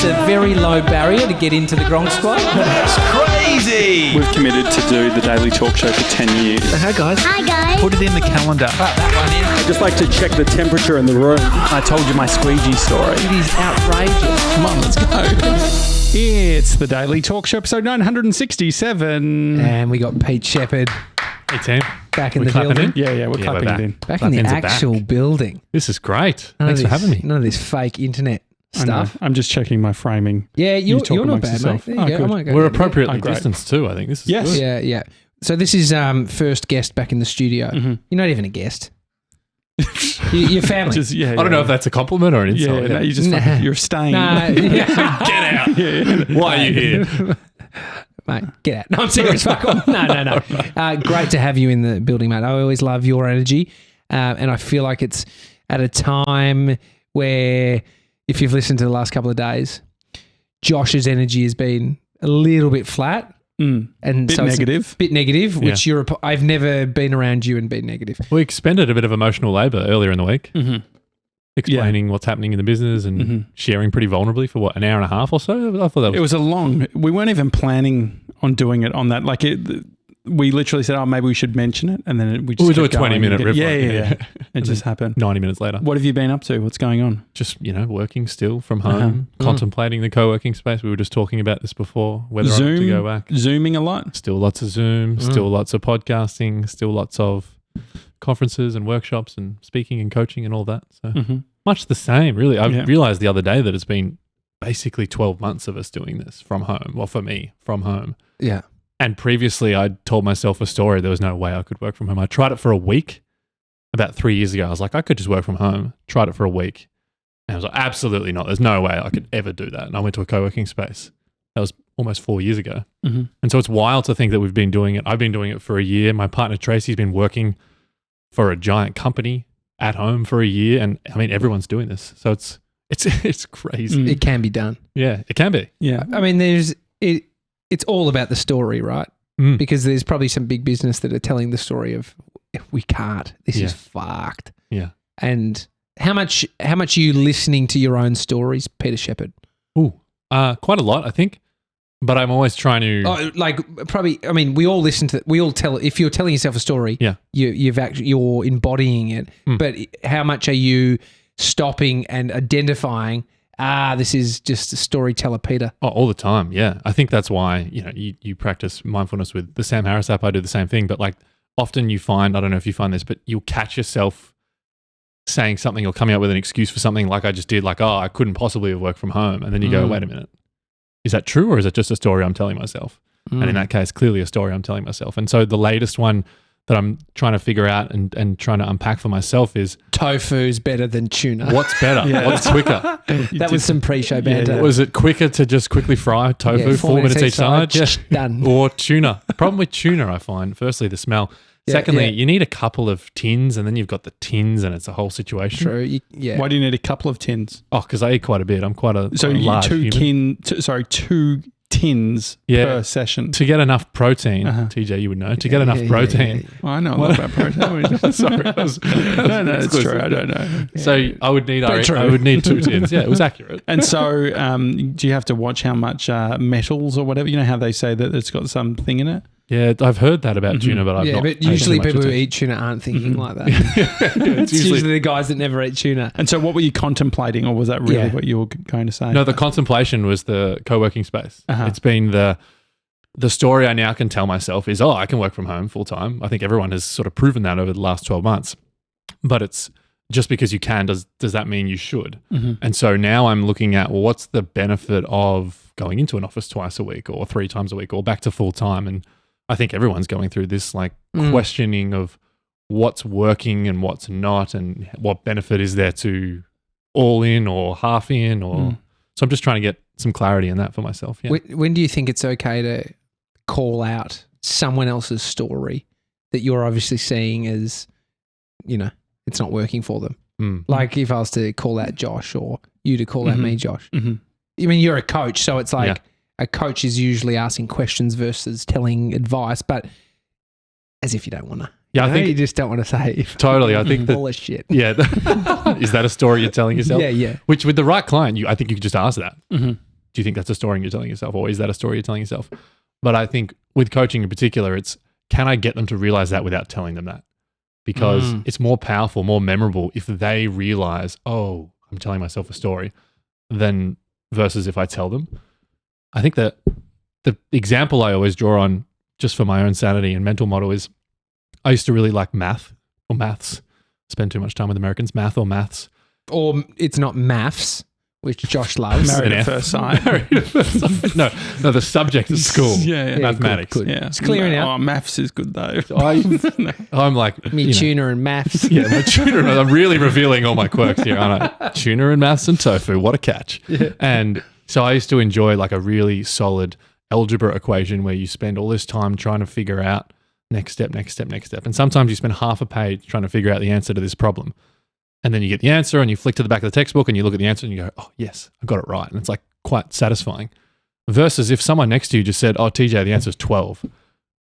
It's a very low barrier to get into the Gronk Squad. That's crazy. We've committed to do the Daily Talk Show for 10 years. Hi guys. Hi guys. Put it in the calendar. That one in. I'd just like to check the temperature in the room. I told you my squeegee story. It is outrageous. Come on, let's go. It's the Daily Talk Show, episode 967. And we got Pete Shepherd Hey, team. back in We the clapping building. in? Yeah, we're Yeah, clapping we're it in. Back in the Clappins are back. actual building. This is great. None Thanks of for this- having me. None of this fake internet I know. stuff. I'm just checking my framing. Yeah, you're talk not amongst bad, yourself. mate. There you Oh, go. good. I might go We're down there. appropriately Oh, great. distanced too, I think. This is Yes. good. Yeah. So this is first guest back in the studio. Mhm. You're not even a guest. Your family. Just, yeah, I don't know if that's a compliment or an Yeah, insult. no, you just Nah. you're staying. Nah, Get out. Why are you here? mate, get out. No, I'm serious. Fuck off. No. Great to have you in the building, mate. I always love your energy. And I feel like it's at a time where, if you've listened to the last couple of days, Josh's energy has been a little bit flat. And Bit so negative. It's a bit negative, which I've never been around you and been negative. We expended a bit of emotional labour earlier in the week, Mm-hmm. explaining what's happening in the business and sharing pretty vulnerably for an hour and a half or so. I thought that It was was a long. We weren't even planning on doing it on that. Like we literally said, "Oh, maybe we should mention it," and then we just We'll do kept a 20-minute going. riff. Yeah. It just happened. 90 minutes later. What have you been up to? What's going on? Just, working still from home, contemplating the co-working space. We were just talking about this before, whether I want to go back. Zooming a lot. Still lots of Zoom, still lots of podcasting, still lots of conferences and workshops and speaking and coaching and all that. So much the same, really. I realized the other day that it's been basically 12 months of us doing this from home. Well, for me, from home. Yeah. And previously I told myself a story. There was no way I could work from home. I tried it for a week about 3 years ago. I was like, I could just work from home. Tried it for a week. And I was like, absolutely not. There's no way I could ever do that. And I went to a co-working space. That was almost 4 years ago. And so it's wild to think that we've been doing it. I've been doing it for a year. My partner Tracy's been working for a giant company at home for a year. And I mean, everyone's doing this. So it's crazy. It can be done. Yeah, it can be. Yeah. I mean, it's all about the story, right? Because there's probably some big business that are telling the story of we can't. This is fucked. Yeah. And how much are you listening to your own stories, Peter Shepherd? Quite a lot, I think. But I'm always trying to. Oh, like probably. I mean, we all listen to. We all tell. If you're telling yourself a story, you're embodying it. But how much are you stopping and identifying? This is just a storyteller, Peter. Oh, all the time. Yeah. I think that's why, you practice mindfulness with the Sam Harris app. I do the same thing, but like often you find, I don't know if you find this, but you'll catch yourself saying something or coming up with an excuse for something like I just did, like, I couldn't possibly have worked from home. And then you go, wait a minute. Is that true? Or is it just a story I'm telling myself? And in that case, clearly a story I'm telling myself. And so the latest one that I'm trying to figure out and trying to unpack for myself is Tofu's better than tuna. what's better? What's quicker? That was some pre-show banter. Was it quicker to just quickly fry tofu, 4 minutes each side? Yeah. Done. Or tuna. The problem with tuna, I find, firstly, the smell. Secondly, you need a couple of tins and then you've got the tins and it's a whole situation. True. Why do you need a couple of tins? Oh, because I eat quite a bit. I'm quite a large human. Two tins per session. To get enough protein, TJ, you would know. To get enough protein. Well, I know a lot about protein. Sorry. No, it's true. I don't know. So I would need 2 tins. Yeah, it was accurate. And so do you have to watch how much metals or whatever? You know how they say that it's got something in it? Yeah, I've heard that about tuna, but I've not. But paid usually too much people who attention. eat tuna aren't thinking like that. It's It's usually the guys that never eat tuna. And so what were you contemplating, or was that really what you were going to say? No, the contemplation was the co-working space. It's been the story I now can tell myself is, I can work from home full time. I think everyone has sort of proven that over the last 12 months. But it's just because you can, does that mean you should? And so now I'm looking at, what's the benefit of going into an office twice a week or 3 times a week or back to full time? And I think everyone's going through this questioning of what's working and what's not and what benefit is there to all in or half in or so I'm just trying to get some clarity in that for myself. Yeah. When do you think it's okay to call out someone else's story that you're obviously seeing as, it's not working for them? Like if I was to call out Josh or you to call out me, Josh. I mean, you're a coach, so it's like a coach is usually asking questions versus telling advice, but as if you don't want to. Yeah, I think you just don't want to say. Totally. I think that. Full of shit. Yeah. Is that a story you're telling yourself? Yeah. Which with the right client, I think you could just ask that. do you think that's a story you're telling yourself, or is that a story you're telling yourself? But I think with coaching in particular, it's can I get them to realize that without telling them that? Because it's more powerful, more memorable if they realize, oh, I'm telling myself a story, than versus if I tell them. I think that the example I always draw on, just for my own sanity and mental model, is I used to really like maths. Spend too much time with Americans. Math or maths. Or it's not maths, which Josh loves. Married at first sight. No, the subject at school. Yeah, mathematics. Good. Yeah. It's clearing out. Oh, maths is good though. I'm like Me tuna and maths. Yeah, my tuna. I'm really revealing all my quirks here, aren't I? Tuna and maths and tofu. What a catch! Yeah. And so I used to enjoy like a really solid algebra equation where you spend all this time trying to figure out next step. And sometimes you spend half a page trying to figure out the answer to this problem. And then you get the answer and you flick to the back of the textbook and you look at the answer and you go, oh, yes, I got it right. And it's like quite satisfying. Versus if someone next to you just said, oh, TJ, the answer is 12.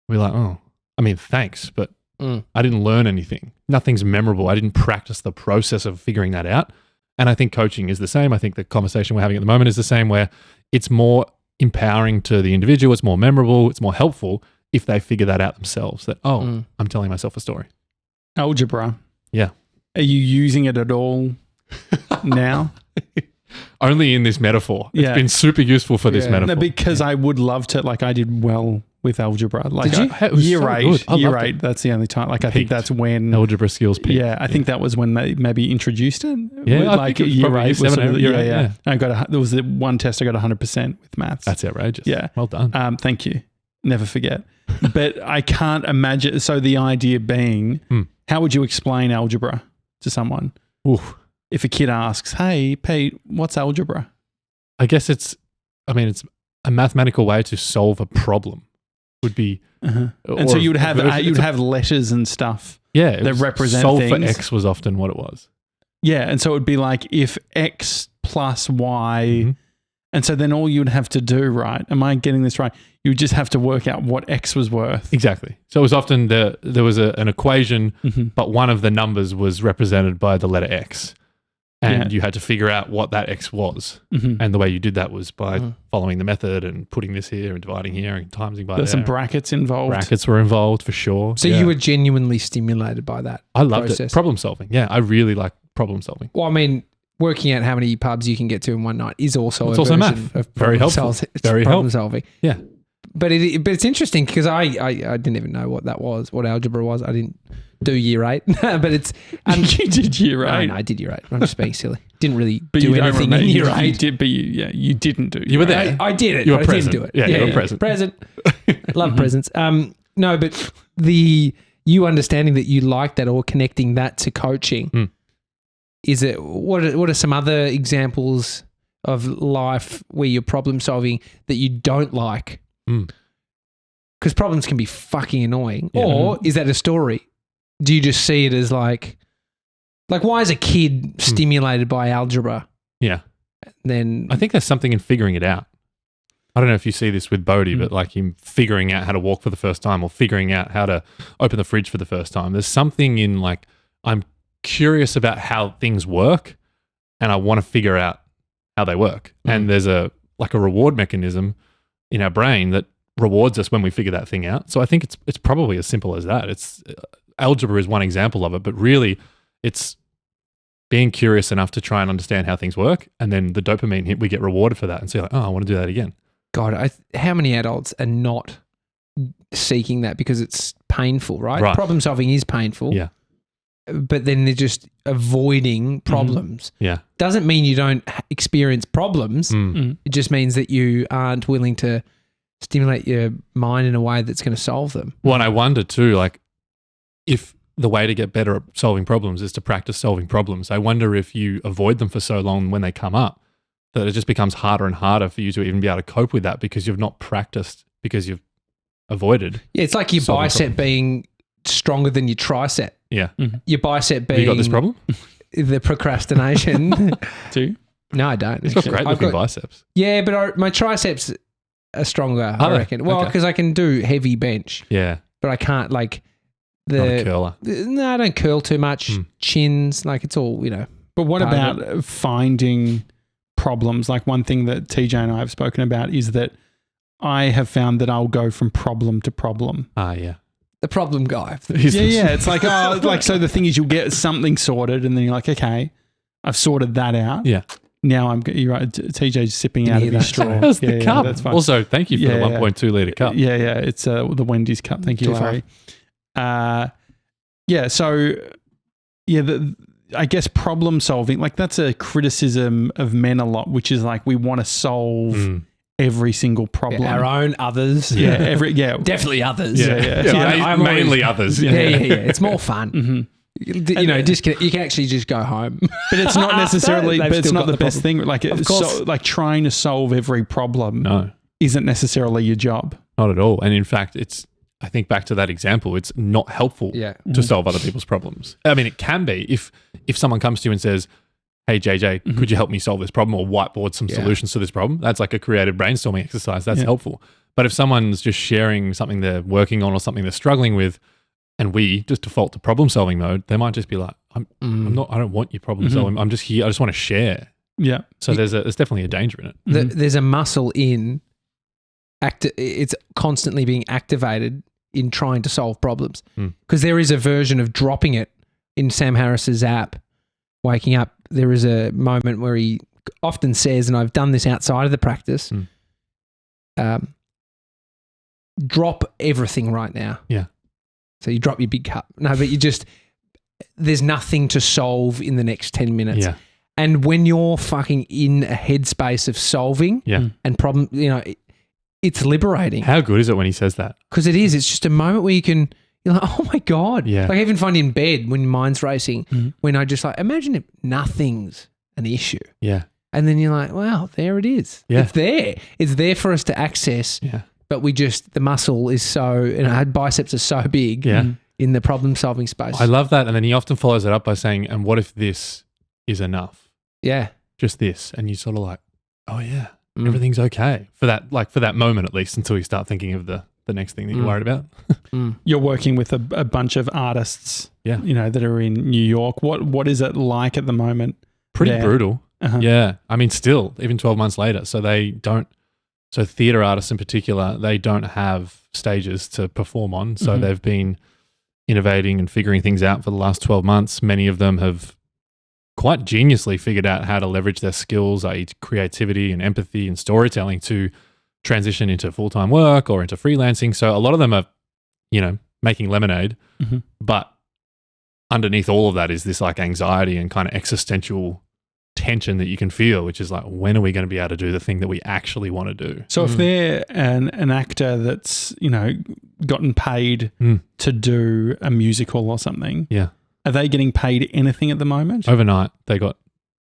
We're like, oh, I mean, thanks, but I didn't learn anything. Nothing's memorable. I didn't practice the process of figuring that out. And I think coaching is the same. I think the conversation we're having at the moment is the same, where it's more empowering to the individual. It's more memorable. It's more helpful if they figure that out themselves, that, oh, I'm telling myself a story. Algebra. Yeah. Are you using it at all now? Only in this metaphor. Yeah. It's been super useful for this metaphor. No, because I would love to, like I did well with algebra. Like Did you? It was year so eight, good. year eight, that's the only time. Like I think Peaked. that's when Algebra skills peaked. Yeah, I think that was when they maybe introduced it. Yeah, I like think it was year probably eight was year sort of, seven, year eight, yeah. I got there was the one test I got 100% with maths. That's outrageous. Yeah. Well done. Thank you. Never forget. But I can't imagine. So the idea being, how would you explain algebra to someone? Oof. If a kid asks, "Hey, Pete, what's algebra?" I guess it's a mathematical way to solve a problem. Would be, and so you would have letters and stuff. Yeah, that represent solve things. for X was often what it was. Yeah, and so it would be like if X plus Y, and so then all you would have to do, right? Am I getting this right? You would just have to work out what X was worth. Exactly. So it was often there was an equation, but one of the numbers was represented by the letter X. And you had to figure out what that X was. And the way you did that was by following the method and putting this here and dividing here and timesing by There's there. some brackets involved. Brackets were involved for sure. So you were genuinely stimulated by that. I loved process. it. Problem solving. Yeah, I really like problem solving. Well, I mean, working out how many pubs you can get to in one night is also It's a also version math. of Very helpful. Very problem helpful. solving. Yeah. But it's interesting because I didn't even know what that was, what algebra was. I didn't do year 8, but it's you did year 8. No, I did year 8. I'm just being silly. Didn't really But do you don't anything remember. in year You 8. did, but you didn't do. You were year there. I did it. You were but I present. didn't do it. Yeah, you were present. Present. Love presents. No, but you understanding that you like that or connecting that to coaching. Is it what are some other examples of life where you're problem solving that you don't like? Because problems can be fucking annoying. Yeah. Or is that a story? Do you just see it as like why is a kid stimulated by algebra? Yeah. Then I think there's something in figuring it out. I don't know if you see this with Bodhi, but like him figuring out how to walk for the first time or figuring out how to open the fridge for the first time. There's something in like, I'm curious about how things work and I want to figure out how they work. And there's a reward mechanism in our brain that rewards us when we figure that thing out. So I think it's probably as simple as that. It's algebra is one example of it, but really it's being curious enough to try and understand how things work. And then the dopamine hit, we get rewarded for that and say like, oh, I want to do that again. God, how many adults are not seeking that because it's painful, right? Problem solving is painful. Yeah. But then they're just avoiding problems. Yeah. Doesn't mean you don't experience problems. It just means that you aren't willing to stimulate your mind in a way that's going to solve them. Well, and I wonder too, like if the way to get better at solving problems is to practice solving problems, I wonder if you avoid them for so long when they come up that it just becomes harder and harder for you to even be able to cope with that because you've not practiced, because you've avoided. Yeah, it's like your bicep being stronger than your tricep. Yeah. Your bicep being... Have you got this problem? The procrastination. Do? No, I don't. It's got great looking biceps. Yeah, but my triceps are stronger, I reckon. Well, because I can do heavy bench. Yeah. But I can't like... Not a curler. No, I don't curl too much. Chins, like it's all, But what about finding problems. Like one thing that TJ and I have spoken about is that I have found that I'll go from problem to problem. Yeah. The problem guy. Yeah. It's like, so the thing is you'll get something sorted and then you're like, okay, I've sorted that out. Yeah. Now you're right. TJ's sipping out of his straw. That's the cup. That's fine. Also, thank you for the 1.2 litre cup. Yeah. It's the Wendy's cup. Thank you, Larry. So I guess problem solving, like that's a criticism of men a lot, which is like we want to solve every single problem. Our own, others. Definitely others. I'm mainly others. Yeah. It's more fun. Mm-hmm. You know, you can actually just go home. But it's not necessarily, but it's not the best thing. Like, course. Trying to solve every problem isn't necessarily your job. Not at all. And in fact, I think back to that example, it's not helpful to solve other people's problems. I mean, it can be if someone comes to you and says, hey, JJ, could you help me solve this problem or whiteboard some solutions to this problem? That's like a creative brainstorming exercise. That's helpful. But if someone's just sharing something they're working on or something they're struggling with, and we just default to problem solving mode, they might just be like, I don't want your problem solving. I'm just here. I just want to share. Yeah. So there's definitely a danger in it. There's a muscle in it's constantly being activated in trying to solve problems. Because there is a version of dropping it in Sam Harris's app, Waking Up. There is a moment where he often says, and I've done this outside of the practice, drop everything right now. Yeah. So you drop your big cup. No, but there's nothing to solve in the next 10 minutes. Yeah. And when you're fucking in a headspace of solving and problem, it's liberating. How good is it when he says that? Because it is. It's just a moment where you're like, oh my God. Yeah. Like I even find in bed when your mind's racing, when I just like, imagine if nothing's an issue. Yeah. And then you're like, wow, there it is. Yeah. It's there. It's there for us to access. Yeah. But the muscle is so, our biceps are so big in the problem solving space. I love that. And then he often follows it up by saying, and what if this is enough? Yeah. Just this. And you sort of like, oh yeah, everything's okay for that moment at least, until you start thinking of the next thing that you're worried about. You're working with a bunch of artists, that are in New York. What is it like at the moment? Pretty brutal. Yeah. I mean, still, even 12 months later. So theatre artists in particular, they don't have stages to perform on. So they've been innovating and figuring things out for the last 12 months. Many of them have quite geniusly figured out how to leverage their skills, i.e. creativity and empathy and storytelling, to transition into full-time work or into freelancing. So a lot of them are, making lemonade. But underneath all of that is this like anxiety and kind of existential tension that you can feel, which is like, when are we going to be able to do the thing that we actually want to do? So if they're an actor that's, gotten paid to do a musical or something, are they getting paid anything at the moment? Overnight, they got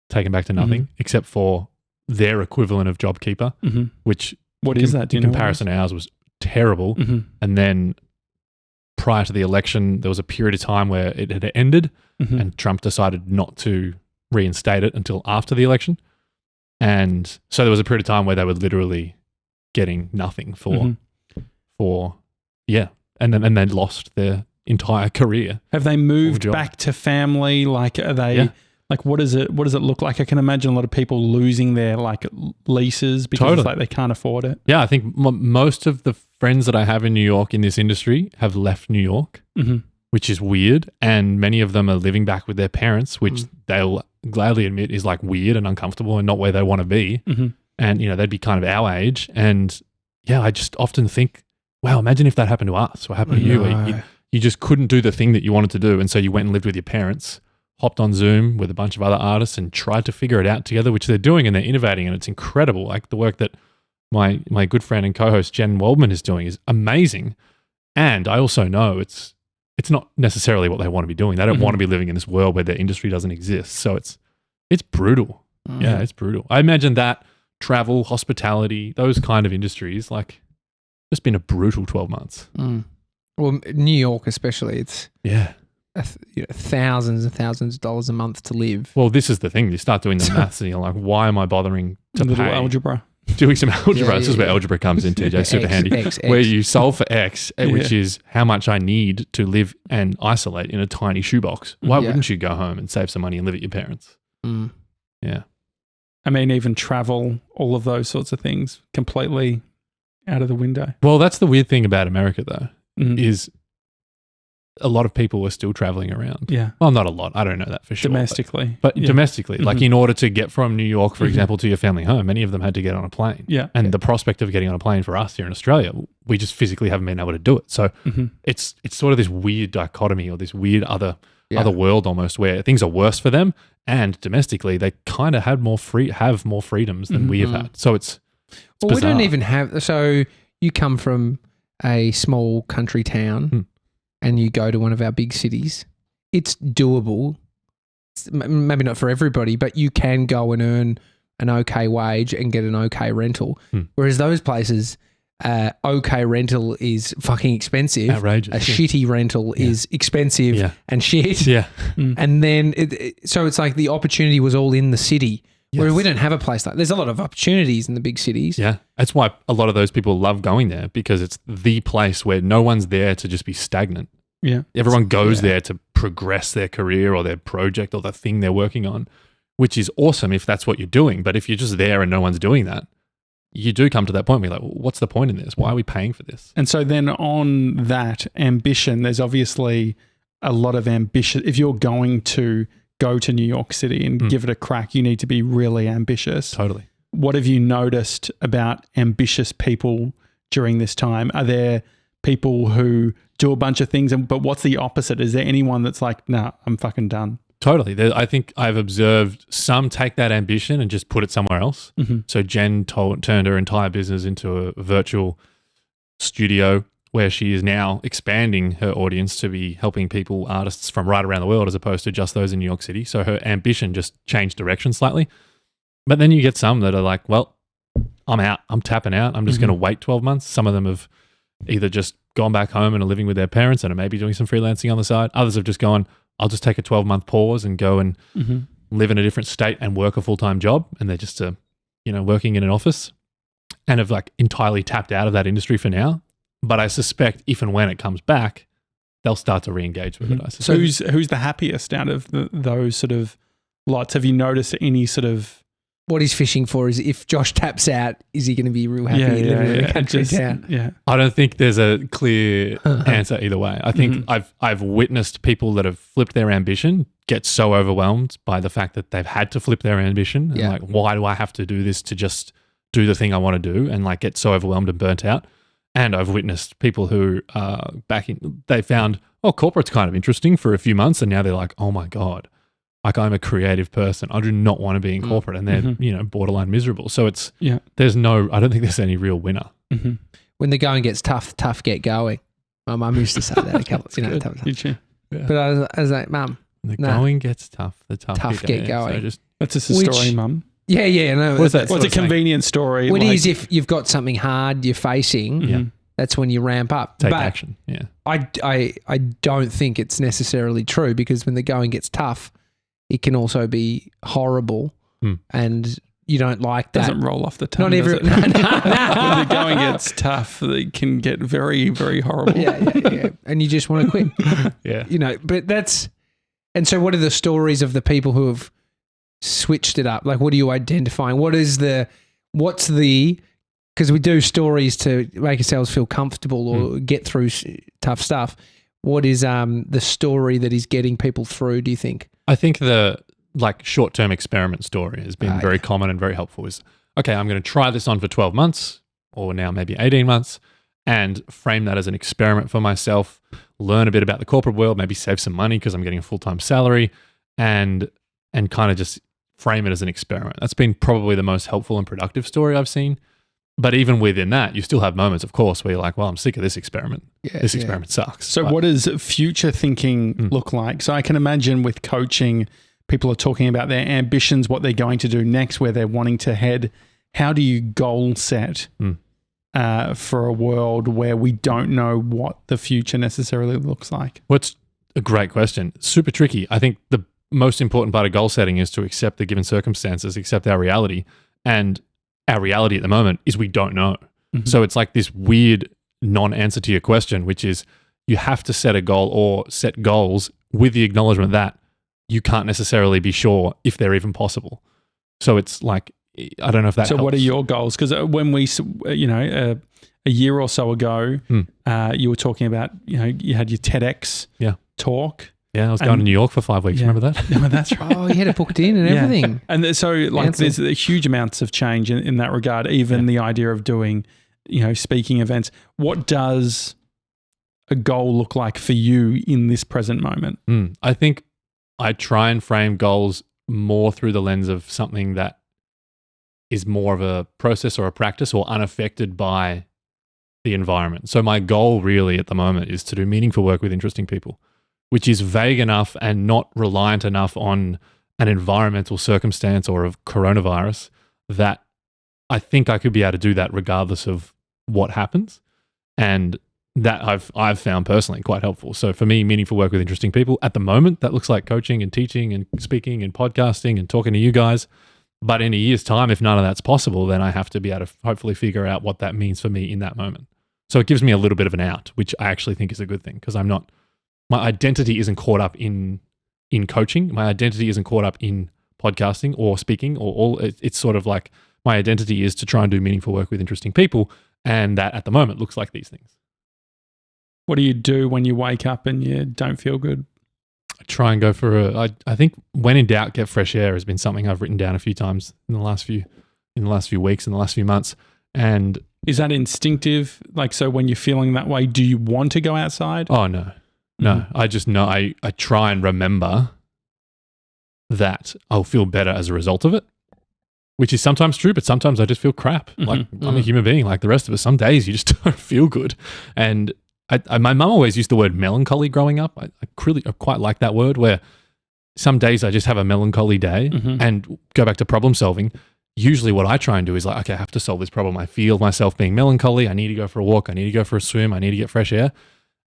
taken back to nothing except for their equivalent of JobKeeper, which what is that? Do you in comparison to ours was terrible. And then prior to the election, there was a period of time where it had ended and Trump decided not to reinstate it until after the election. And so there was a period of time where they were literally getting nothing for and then they lost their entire career. Have they moved back to family? Like, are they like, what does it look like? I can imagine a lot of people losing their like leases because it's like they can't afford it. Yeah, I think most of the friends that I have in New York in this industry have left New York, which is weird. And many of them are living back with their parents, which they'll gladly admit is like weird and uncomfortable and not where they want to be. And, they'd be kind of our age. And I just often think, wow, imagine if that happened to us. What happened to you? You just couldn't do the thing that you wanted to do. And so you went and lived with your parents, hopped on Zoom with a bunch of other artists and tried to figure it out together, which they're doing, and they're innovating. And it's incredible. Like the work that my good friend and co-host Jen Waldman is doing is amazing. And I also know it's not necessarily what they want to be doing. They don't want to be living in this world where their industry doesn't exist. So it's brutal. Yeah, it's brutal. I imagine that travel, hospitality, those kind of industries, like just been a brutal 12 months. Well, New York especially, it's thousands and thousands of dollars a month to live. Well, this is the thing. You start doing the maths and you're like, why am I bothering to pay? Algebra. Doing some algebra. This is where algebra comes in, TJ. Super handy. X. Where you solve for X, which is how much I need to live and isolate in a tiny shoebox. Why wouldn't you go home and save some money and live at your parents? Yeah. I mean, even travel, all of those sorts of things, completely out of the window. Well, that's the weird thing about America, though, Mhm. is a lot of people are still traveling around. Yeah. Well, not a lot. I don't know that for sure. Domestically. But Yeah. domestically, like Mhm. in order to get from New York, for Mhm. example, to your family home, many of them had to get on a plane. Yeah. And the prospect of getting on a plane for us here in Australia, we just physically haven't been able to do it. So Mhm. it's sort of this weird dichotomy or this weird other Yeah. world almost where things are worse for them, and domestically they kind of have more freedoms than we have had. So it's Well, we don't bizarre. even have. So you come from a small country town and you go to one of our big cities. It's doable. Maybe not for everybody, but you can go and earn an okay wage and get an okay rental. Whereas those places, okay rental is fucking expensive. outrageous. A shitty rental is expensive Yeah. and shit. Yeah. And then, so it's like the opportunity was all in the city. Where Yes. we don't have a place like. There's a lot of opportunities in the big cities. Yeah. That's why a lot of those people love going there, because it's the place where no one's there to just be stagnant. Yeah. Everyone goes there to progress their career or their project or the thing they're working on, which is awesome if that's what you're doing. But if you're just there and no one's doing that, you do come to that point where you're like, well, what's the point in this? Why are we paying for this? And so then on that ambition, there's obviously a lot of ambition. If you're going to go to New York City and give it a crack, you need to be really ambitious. Totally. What have you noticed about ambitious people during this time? Are there people who do a bunch of things, but what's the opposite? Is there anyone that's like, nah, I'm fucking done? Totally. I think I've observed some take that ambition and just put it somewhere else. Mm-hmm. So Jen turned her entire business into a virtual studio where she is now expanding her audience to be helping people, artists from right around the world, as opposed to just those in New York City. So her ambition just changed direction slightly. But then you get some that are like, well, I'm out. I'm tapping out. I'm just going to wait 12 months. Some of them have either just gone back home and are living with their parents and are maybe doing some freelancing on the side. Others have just gone, I'll just take a 12-month pause and go and live in a different state and work a full-time job. And they're just, working in an office and have like entirely tapped out of that industry for now. But I suspect if and when it comes back, they'll start to re-engage with it. I So suspect. who's the happiest out of those sort of lots? Have you noticed any sort of... What he's fishing for is if Josh taps out, is he going to be real happy living in a country town? Yeah. I don't think there's a clear answer either way. I think I've witnessed people that have flipped their ambition get so overwhelmed by the fact that they've had to flip their ambition. And like, why do I have to do this to just do the thing I want to do? And like get so overwhelmed and burnt out. And I've witnessed people who they found, corporate's kind of interesting for a few months. And now they're like, oh my God, like I'm a creative person. I do not want to be in corporate. And they're, borderline miserable. So it's, I don't think there's any real winner. Mm-hmm. When the going gets tough get going. My mum used to say that a couple of times. But I was like, Mum, The going gets tough, the tough get going. So just, that's just a story, Mum. Yeah, no. What is that? What's a convenient story? What it is if you've got something hard you're facing, that's when you ramp up. take but action. Yeah. I don't think it's necessarily true, because when the going gets tough, it can also be horrible and you don't like that. Doesn't roll off the tongue. Not every, does it? When the going gets tough, it can get very, very horrible. yeah. And you just want to quit. Yeah. But that's, and so what are the stories of the people who have switched it up? Like, what are you identifying? Because we do stories to make ourselves feel comfortable or get through tough stuff. What is the story that is getting people through, do you think? I think the short-term experiment story has been very common and very helpful. Is, okay, I'm going to try this on for 12 months or now maybe 18 months and frame that as an experiment for myself, learn a bit about the corporate world, maybe save some money because I'm getting a full-time salary and kind of just frame it as an experiment. That's been probably the most helpful and productive story I've seen. But even within that, you still have moments, of course, where you're like, well, I'm sick of this experiment. This experiment sucks. So what does future thinking look like? So I can imagine with coaching, people are talking about their ambitions, what they're going to do next, where they're wanting to head. How do you goal set for a world where we don't know what the future necessarily looks like? Well, it's a great question. Super tricky. I think the most important part of goal setting is to accept the given circumstances, accept our reality. And our reality at the moment is we don't know. So it's like this weird non-answer to your question, which is you have to set a goal or set goals with the acknowledgement that you can't necessarily be sure if they're even possible. So it's like I don't know if that So helps. what are your goals? Because when we, a year or so ago, you were talking about, you had your TEDx talk. Yeah, I was going to New York for 5 weeks. Remember that? No, that's right. Oh, you had it booked in and everything. And so like there's huge amounts of change in that regard, even the idea of doing, speaking events. What does a goal look like for you in this present moment? I think I try and frame goals more through the lens of something that is more of a process or a practice or unaffected by the environment. So my goal really at the moment is to do meaningful work with interesting people, which is vague enough and not reliant enough on an environmental circumstance or of coronavirus that I think I could be able to do that regardless of what happens. And that I've found personally quite helpful. So for me, meaningful work with interesting people at the moment, that looks like coaching and teaching and speaking and podcasting and talking to you guys. But in a year's time, if none of that's possible, then I have to be able to hopefully figure out what that means for me in that moment. So it gives me a little bit of an out, which I actually think is a good thing because my identity isn't caught up in coaching. My identity isn't caught up in podcasting or speaking or all. It's sort of like my identity is to try and do meaningful work with interesting people. And that at the moment looks like these things. What do you do when you wake up and you don't feel good? I try and go for I think when in doubt, get fresh air has been something I've written down a few times in the last few weeks, in the last few months. And is that instinctive? Like, so when you're feeling that way, do you want to go outside? Oh, no. I just know I try and remember that I'll feel better as a result of it, which is sometimes true, but sometimes I just feel crap. Like I'm a human being like the rest of us. Some days you just don't feel good. And my mum always used the word melancholy growing up. I quite like that word where some days I just have a melancholy day and go back to problem solving. Usually what I try and do is like, okay, I have to solve this problem. I feel myself being melancholy. I need to go for a walk. I need to go for a swim. I need to get fresh air.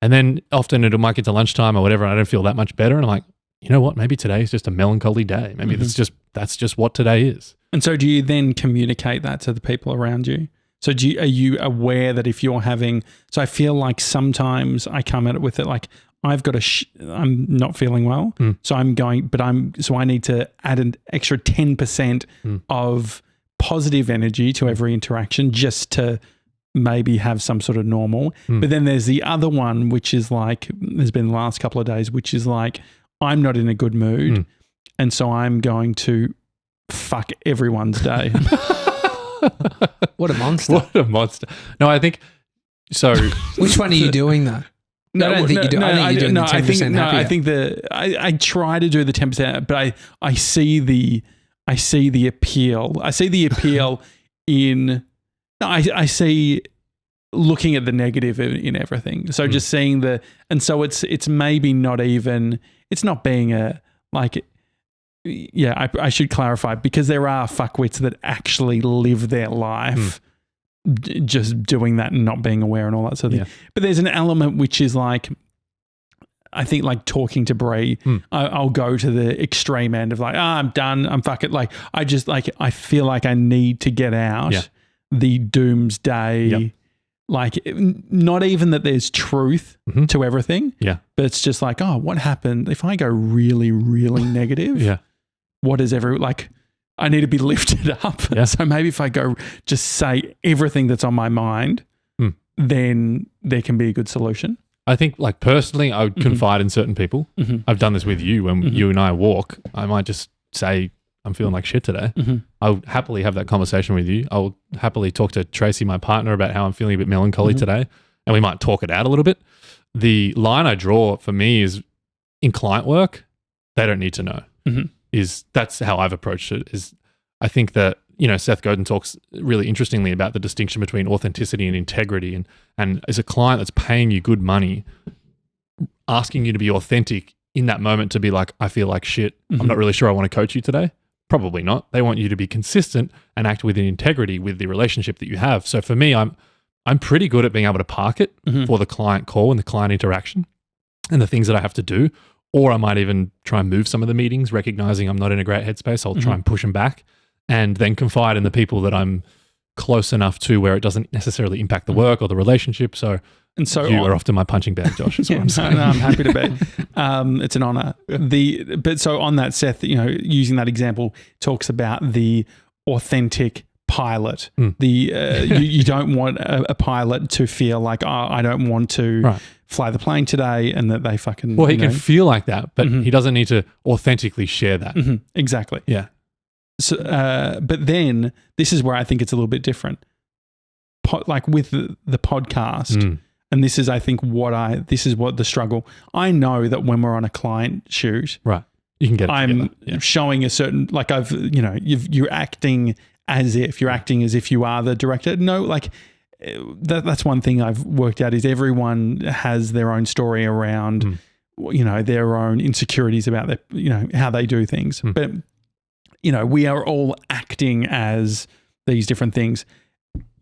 And then often it might get to lunchtime or whatever, and I don't feel that much better. And I'm like, you know what? Maybe today is just a melancholy day. Maybe that's just what today is. And so do you then communicate that to the people around you? So are you aware that if you're having, so I feel like sometimes I come at it with it like, I've got I'm not feeling well. So I need to add an extra 10% of positive energy to every interaction just to maybe have some sort of normal. But then there's the other one, which is like, there's been the last couple of days, which is like, I'm not in a good mood. And so I'm going to fuck everyone's day. What a monster. What a monster. No, I think so. Which one are you doing though? I don't think you do. I think you're doing the 10% happier. I try to do the 10%, but I see the appeal. I see the appeal in, I see looking at the negative in everything. So just seeing and so it's maybe not even, it's not being I should clarify, because there are fuckwits that actually live their life just doing that and not being aware and all that sort of thing. But there's an element which is like, I think like talking to Bree, I'll go to the extreme end of like, I'm done, I'm fucking like, I feel like I need to get out the doomsday, like not even that there's truth to everything, but it's just like, oh, what happened if I go really, really negative? What is I need to be lifted up. So maybe if I go just say everything that's on my mind, then there can be a good solution. I think like personally, I would confide in certain people. I've done this with you when you and I walk. I might just say, I'm feeling like shit today. I'll happily have that conversation with you. I'll happily talk to Tracy, my partner, about how I'm feeling a bit melancholy today. And we might talk it out a little bit. The line I draw for me is in client work, they don't need to know. That's how I've approached it. Is I think that, Seth Godin talks really interestingly about the distinction between authenticity and integrity. And as a client that's paying you good money, asking you to be authentic in that moment to be like, I feel like shit. I'm not really sure I want to coach you today. Probably not. They want you to be consistent and act with integrity with the relationship that you have. So for me, I'm pretty good at being able to park it for the client call and the client interaction and the things that I have to do. Or I might even try and move some of the meetings, recognizing I'm not in a great headspace. I'll try and push them back and then confide in the people that I'm close enough to where it doesn't necessarily impact the work or the relationship. So you are often my punching bag, Josh, is what I'm saying. No, I'm happy to be. It's an honor. But so on that, Seth, using that example, talks about the authentic pilot. You don't want a pilot to feel like, oh, I don't want to fly the plane today, and that they fucking. Well, he can feel like that, but he doesn't need to authentically share that. Exactly. Yeah. So, but then this is where I think it's a little bit different. Like with the podcast, and this is, I think, this is what the struggle. I know that when we're on a client shoot, right, you can get it I'm showing a certain, like you're acting as if you are the director. No, like that's one thing I've worked out is everyone has their own story around, their own insecurities about their, how they do things. But, we are all acting as these different things.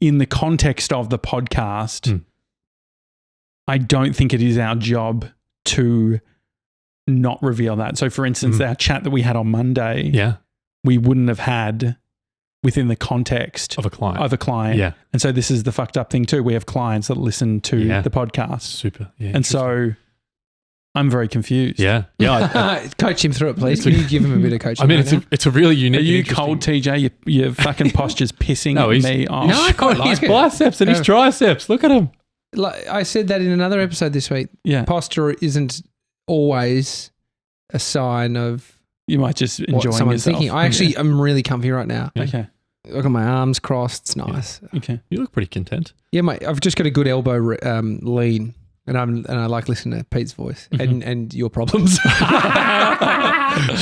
In the context of the podcast, I don't think it is our job to not reveal that. So, for instance, our chat that we had on Monday, we wouldn't have had within the context of a client. Yeah. And so this is the fucked up thing too. We have clients that listen to the podcast. Super. Yeah. And so I'm very confused. Yeah. Yeah. Coach him through it, please. Can you give him a bit of coaching? I mean, it's a really unique. Are you cold, TJ? Your fucking posture's pissing me off. No, I quite like his it. biceps and his triceps. Look at him. Like I said that in another episode this week. Yeah. Posture isn't always a sign of you might just enjoy someone's yourself. thinking. I actually I'm really comfy right now. Yeah. Okay. Look at my arms crossed. It's nice. Yeah. Okay. You look pretty content. Yeah, mate. I've just got a good elbow lean. And I like listening to Pete's voice and your problems. Should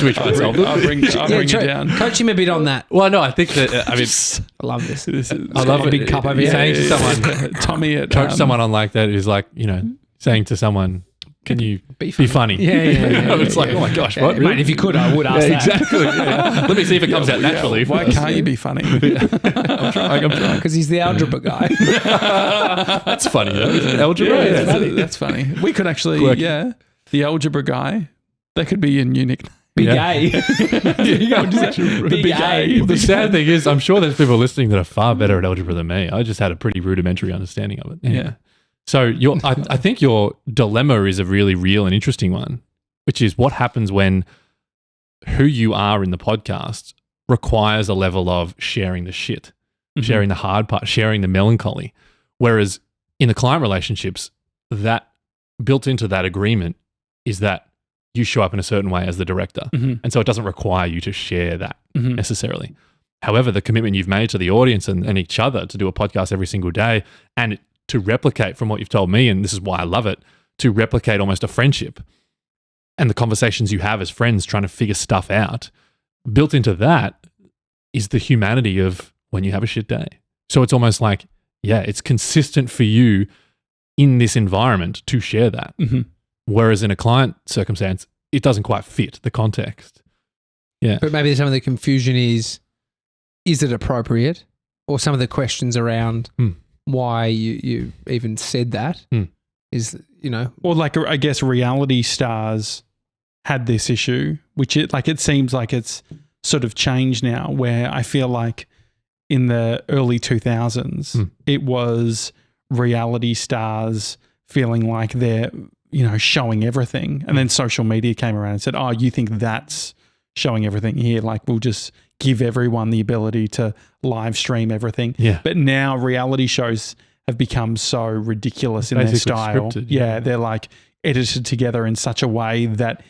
we try and solve them? I'll bring you down. Coach him a bit on that. Well, no, I think that I love this. I love a big cup over here. Saying to someone, Tommy, coach someone on like that is like, saying to someone, can you be funny? Yeah. It's like, oh my gosh, what? Really? Mate, if you could, I would ask that. Exactly. Yeah. Let me see if it comes out naturally. Why can't you be funny? I'm trying. Because he's the algebra guy. That's funny, though. Algebra? Yeah, that's funny. We could actually, the algebra guy, that could be your new nickname. Big A. Big A. Well, the sad thing is, I'm sure there's people listening that are far better at algebra than me. I just had a pretty rudimentary understanding of it. Yeah. So I think your dilemma is a really real and interesting one, which is what happens when who you are in the podcast requires a level of sharing the shit, sharing the hard part, sharing the melancholy. Whereas in the client relationships, that built into that agreement is that you show up in a certain way as the director. And so it doesn't require you to share that necessarily. However, the commitment you've made to the audience and each other to do a podcast every single day and to replicate from what you've told me, and this is why I love it, to replicate almost a friendship and the conversations you have as friends trying to figure stuff out, built into that is the humanity of when you have a shit day. So it's almost like, it's consistent for you in this environment to share that. Whereas in a client circumstance, it doesn't quite fit the context. Yeah. But maybe some of the confusion is it appropriate? Or some of the questions around why you even said that is, Or like, I guess reality stars had this issue, which it seems like it's sort of changed now, where I feel like in the early 2000s, it was reality stars feeling like they're, showing everything. And then social media came around and said, oh, you think that's showing everything here? Like, we'll just give everyone the ability to live stream everything. Yeah. But now reality shows have become so ridiculous in their style. Scripted, they're like edited together in such a way that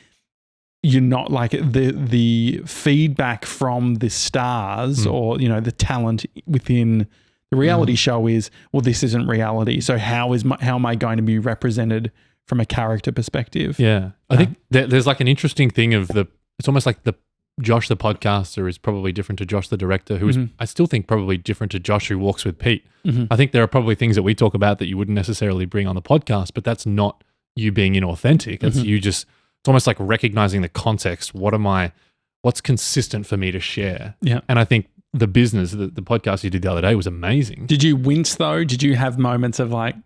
you're not like the feedback from the stars or, the talent within the reality show is, well, this isn't reality. So how am I going to be represented from a character perspective? Yeah. I think there's like an interesting thing of it's almost like the Josh the podcaster is probably different to Josh the director, who is, I still think, probably different to Josh who walks with Pete. I think there are probably things that we talk about that you wouldn't necessarily bring on the podcast, but that's not you being inauthentic. It's you just, it's almost like recognizing the context. What's consistent for me to share? Yeah. And I think the business, the podcast you did the other day was amazing. Did you wince though? Did you have moments of like,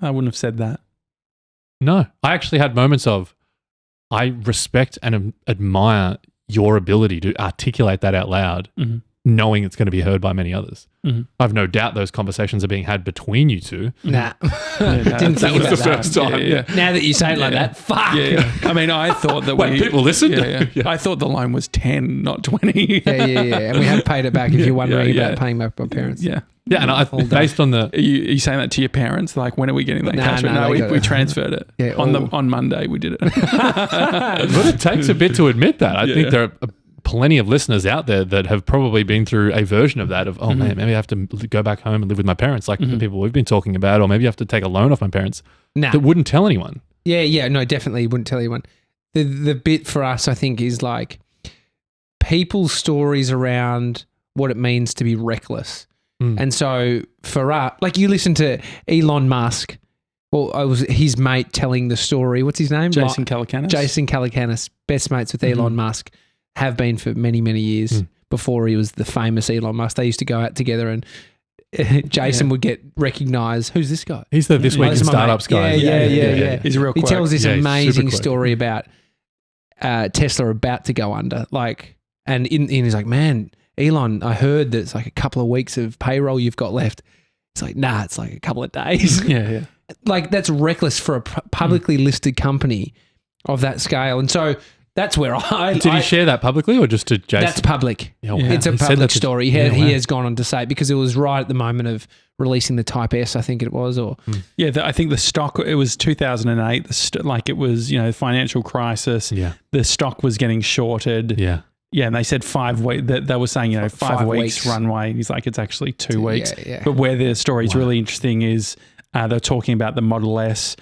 I wouldn't have said that? No, I actually had moments of, I respect and admire your ability to articulate that out loud knowing it's going to be heard by many others. Mm-hmm. I've no doubt those conversations are being had between you two. Nah. That Didn't think was about the that. first time. Yeah. Now that you say it like that, fuck. Yeah. I mean, I thought that Wait, people listen? Yeah. I thought the loan was 10, not 20. Yeah. And we have paid it back if you're wondering yeah. about paying back my parents. Yeah. Yeah, and All done. based on the Are you saying that to your parents? Like, when are we getting that cash? No, they got we it. transferred it. Yeah, on Monday we did it. but it takes a bit to admit that. I think there are plenty of listeners out there that have probably been through a version of that of, oh man, maybe I have to go back home and live with my parents, like the people we've been talking about, or maybe I have to take a loan off my parents that wouldn't tell anyone. Yeah, no, definitely wouldn't tell anyone. The bit for us, I think, is like people's stories around what it means to be reckless. And so for us, like you listen to Elon Musk, well, I was his mate telling the story. What's his name? Jason Calacanis. Jason Calacanis, best mates with Elon Musk, have been for many, many years before he was the famous Elon Musk. They used to go out together and Jason would get recognised. Who's this guy? He's the This Week in This is my Startups mate. guy. Yeah. He's a real He quirk. tells this Yeah, he's amazing super story about Tesla about to go under. Like, and he's like, man, Elon, I heard that it's like a couple of weeks of payroll you've got left. It's like, nah, it's like a couple of days. Yeah. Like, that's reckless for a publicly listed company of that scale. And so that's where Did he share that publicly or just to Jason? That's public. Yeah, wow. It's a He said public that to- story. yeah, He wow. has gone on to say it because it was right at the moment of releasing the Type S, I think it was, or Yeah, I think the stock, it was 2008, like it was, financial crisis. Yeah. The stock was getting shorted. Yeah. Yeah, and they said 5 weeks. They were saying, 5 5 weeks weeks. runway. He's like, it's actually 2 weeks. Yeah. But where the story is really interesting is they're talking about the Model S.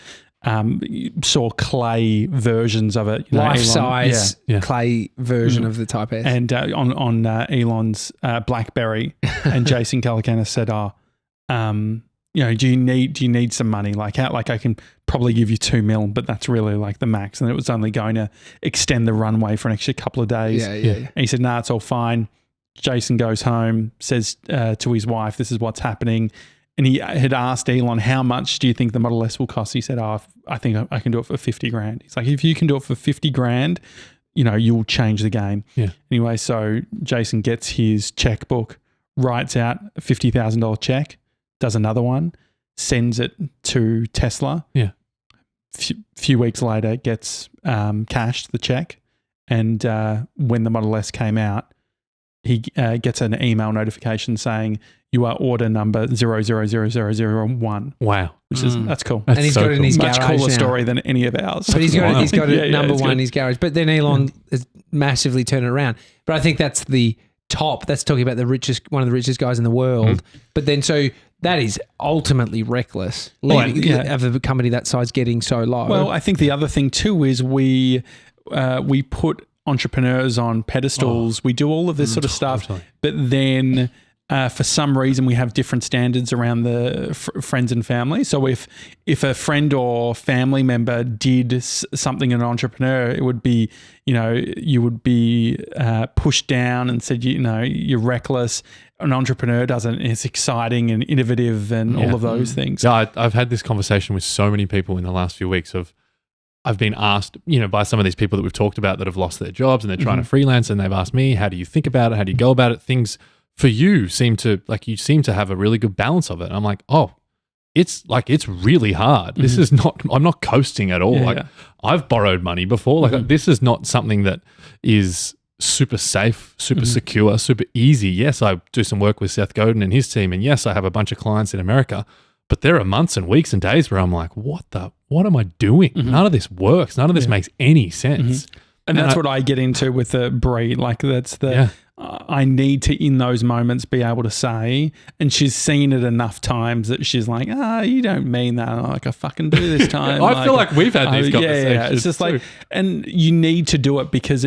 You saw clay versions of it. life Elon- size Yeah. clay version of the Type S. And on Elon's BlackBerry, and Jason Calacanis said, do you need some money? Like I can probably give you $2 million, but that's really like the max. And it was only going to extend the runway for an extra couple of days. Yeah. And he said, nah, it's all fine. Jason goes home, says to his wife, this is what's happening. And he had asked Elon, how much do you think the Model S will cost? He said, I think I can do it for $50,000. He's like, if you can do it for $50,000, you'll change the game. Yeah. Anyway, so Jason gets his checkbook, writes out a $50,000 check, does another one, sends it to Tesla. Yeah. Few weeks later, gets cashed the check. And when the Model S came out, he gets an email notification saying, you are order number 000001. Wow. Which is, that's cool. And he's got it in his Much garage cooler now. story than any of ours. But he's got it number it's one good. in his garage. But then Elon has massively turned it around. But I think that's the top. That's talking about one of the richest guys in the world. But then so that is ultimately reckless. Of a company that size getting so low. Well, I think the other thing too is we put entrepreneurs on pedestals. We do all of this sort of stuff, but then for some reason we have different standards around the friends and family. So if a friend or family member did something an entrepreneur, it would be, you would be pushed down and said, you're reckless. An entrepreneur doesn't. It's exciting and innovative and all of those things. Yeah, I've had this conversation with so many people in the last few weeks I've been asked, by some of these people that we've talked about that have lost their jobs and they're trying to freelance, and they've asked me, how do you think about it? How do you go about it? Things for you seem to have a really good balance of it. And I'm like, it's really hard. This is I'm not coasting at all. I've borrowed money before. This is not something that is super safe, super secure, super easy. Yes, I do some work with Seth Godin and his team. And yes, I have a bunch of clients in America, but there are months and weeks and days where I'm like, what am I doing? None of this works. None of this makes any sense. And that's what I get into with the breed. Like that's I need to, in those moments, be able to say, and she's seen it enough times that she's like, you don't mean that. I'm like, I fucking do this time. I feel like we've had these conversations. Yeah. It's just like, and you need to do it because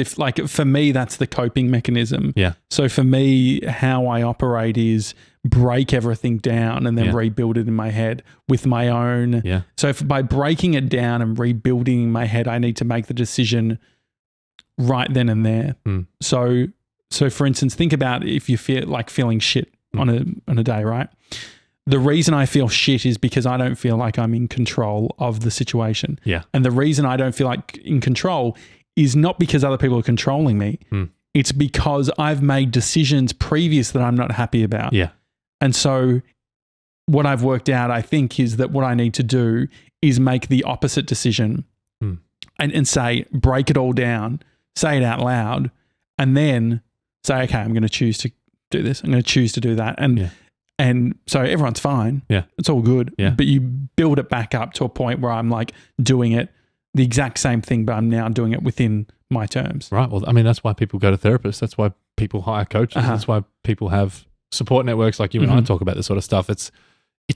for me, that's the coping mechanism. Yeah. So for me, how I operate is break everything down and then rebuild it in my head with my own. Yeah. So by breaking it down and rebuilding in my head, I need to make the decision right then and there. So for instance, think about if you feel like feeling shit on a day, right? The reason I feel shit is because I don't feel like I'm in control of the situation. Yeah. And the reason I don't feel like in control is not because other people are controlling me. It's because I've made decisions previous that I'm not happy about. Yeah. And so what I've worked out, I think, is that what I need to do is make the opposite decision and say, break it all down, say it out loud, and then say, okay, I'm going to choose to do this. I'm going to choose to do that. And so everyone's fine. Yeah. It's all good. Yeah. But you build it back up to a point where I'm like doing it the exact same thing, but I'm now doing it within my terms. Right. Well, I mean, that's why people go to therapists. That's why people hire coaches. That's why people have support networks like you and I talk about this sort of stuff. It's